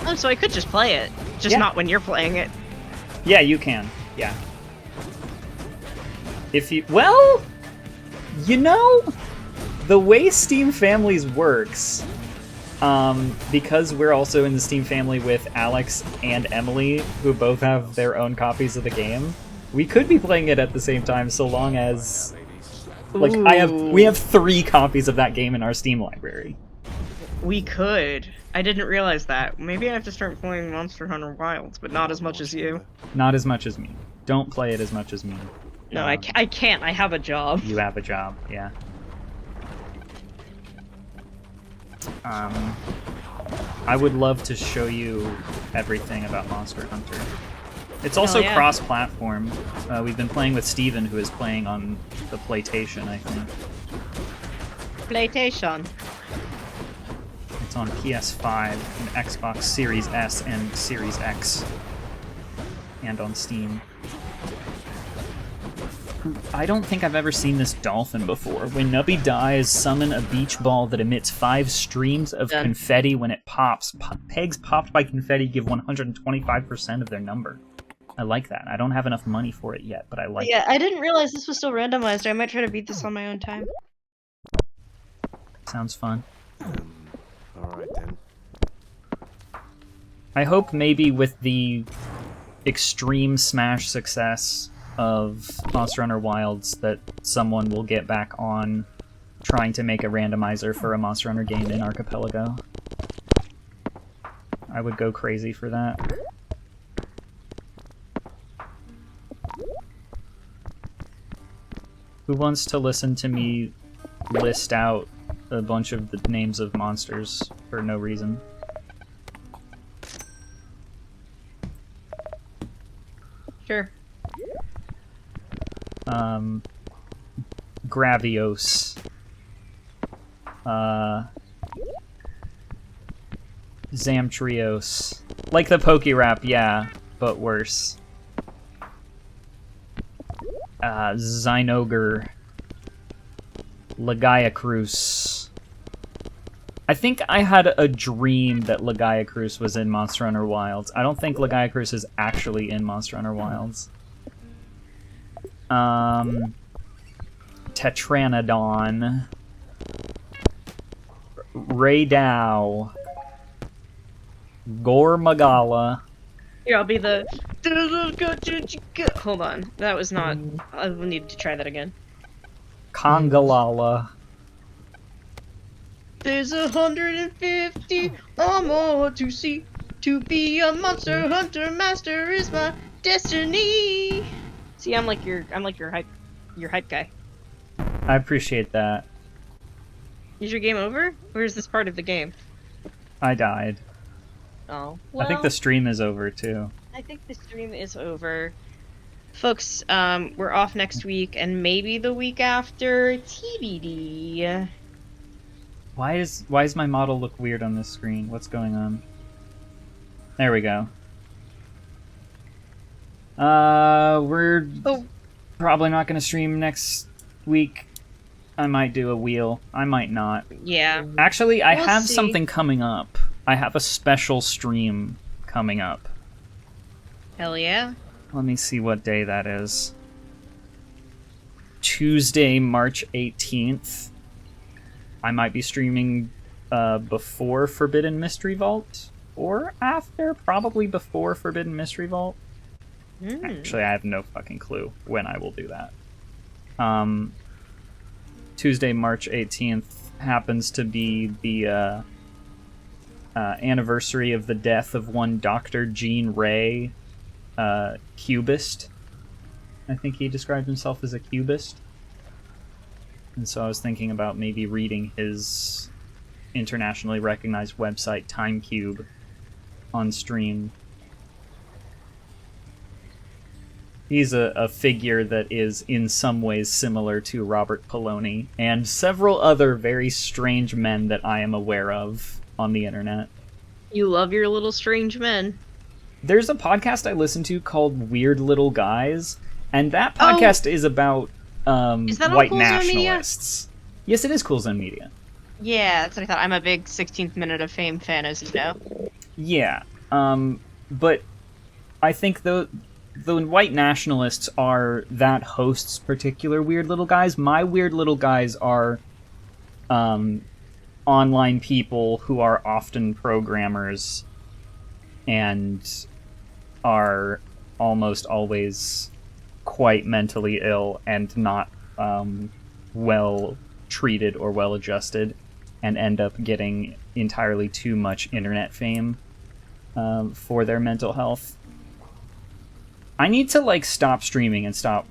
Oh, so I could just play it, just Yeah. not when you're playing it. Yeah, you can. Yeah. If you well, you know, the way Steam Families works, because we're also in the Steam family with Alex and Emily, who both have their own copies of the game, we could be playing it at the same time, so long as like we have 3 copies of that game in our Steam library. We could. I didn't realize that. Maybe I have to start playing Monster Hunter Wilds, but not as much as you. Not as much as me. Don't play it as much as me. No, I can't. I have a job. You have a job, yeah. I would love to show you everything about Monster Hunter. It's also yeah. cross-platform. We've been playing with Steven, who is playing on the PlayStation, I think. PlayStation. It's on PS5 and Xbox Series S and Series X. And on Steam. I don't think I've ever seen this dolphin before. When Nubby dies, summon a beach ball that emits 5 streams of Done. confetti when it pops. Pegs popped by confetti give 125% of their number. I like that. I don't have enough money for it yet, but I like Yeah, I didn't realize this was still randomized. I might try to beat this on my own time. it. Sounds fun. Alright then. I hope maybe with the extreme Smash success of Monster Hunter Wilds that someone will get back on trying to make a randomizer for a Monster Hunter game in Archipelago. I would go crazy for that. Who wants to listen to me list out a bunch of the names of monsters for no reason? Sure. Gravios. Zamtrios. Like the Pokérap, yeah, but worse. Zynoger. Legaia Cruz. I think I had a dream that Legaia Cruz was in Monster Hunter Wilds. I don't think Legaia Cruz is actually in Monster Hunter Wilds. Tetranodon. Raydao. Gormagala. Here, I'll be the... Hold on. That was not... I will need to try that again. Congalala. There's 150 or more to see. To be a monster hunter master is my destiny. See, I'm like your hype guy. I appreciate that. Is your game over? Or is this part of the game? I died. Oh. Well, I think the stream is over too. I think the stream is over. Folks, we're off next week and maybe the week after. TBD. Why does my model look weird on this screen? What's going on? There we go. We're probably not going to stream next week. I might do a wheel. I might not. Yeah. Actually, I We'll have see. something coming up. I have a special stream coming up. Hell yeah. Let me see what day that is. Tuesday, March 18th. I might be streaming before Forbidden Mystery Vault. Or after. Probably before Forbidden Mystery Vault. Actually, I have no fucking clue when I will do that. Tuesday, March 18th happens to be the anniversary of the death of one Dr. Gene Ray, cubist. I think he described himself as a cubist. And so I was thinking about maybe reading his internationally recognized website, TimeCube, on stream. He's a figure that is in some ways similar to Robert Poloni and several other very strange men that I am aware of on the internet. You love your little strange men. There's a podcast I listen to called Weird Little Guys, and that podcast is about Is that on white Cool Zone Media? nationalists. Yes, it is Cool Zone Media. Yeah, that's what I thought. I'm a big 16th Minute of Fame fan, as you know. Yeah, but I think the white nationalists are that host's particular Weird Little Guys. My Weird Little Guys are online people who are often programmers and are almost always quite mentally ill and not well treated or well adjusted, and end up getting entirely too much internet fame for their mental health. I need to stop streaming and stop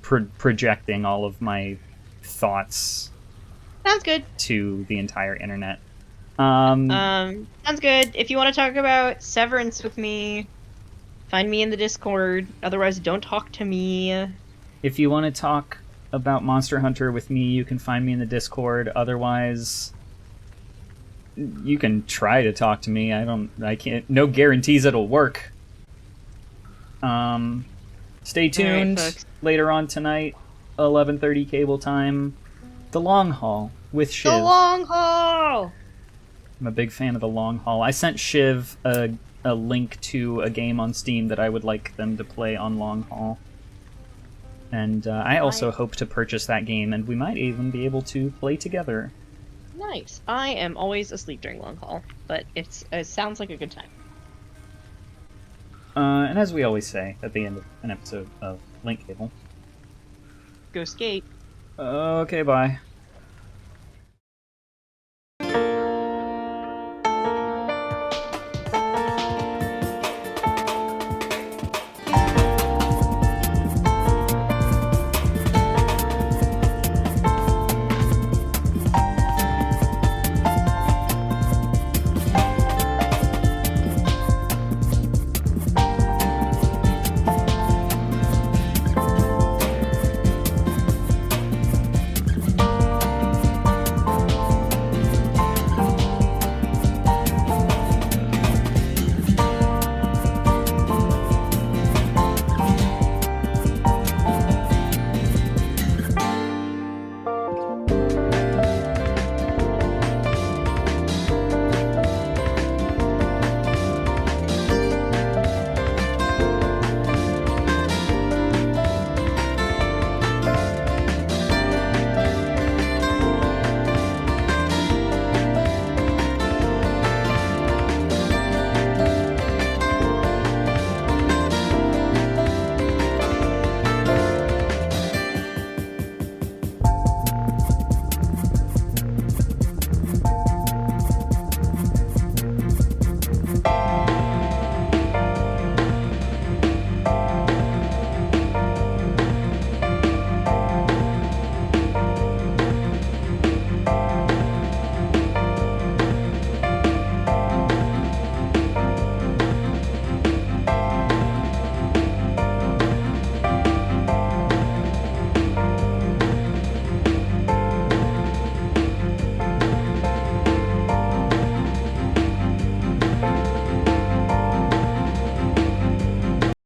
projecting all of my thoughts Sounds good. to the entire internet. Sounds good. If you want to talk about Severance with me, find me in the Discord. Otherwise, don't talk to me. If you want to talk about Monster Hunter with me, you can find me in the Discord. Otherwise, you can try to talk to me. I can't. No guarantees it'll work. Stay tuned. folks. Later on tonight, 11:30 cable time. The Long Haul with Shiv. The long haul! I'm a big fan of The Long Haul. I sent Shiv a link to a game on Steam that I would like them to play on Long Haul. And I also hope to purchase that game, and we might even be able to play together. Nice. I am always asleep during long haul, but it sounds like a good time. And as we always say at the end of an episode of Link Cable. Go skate. Okay, bye.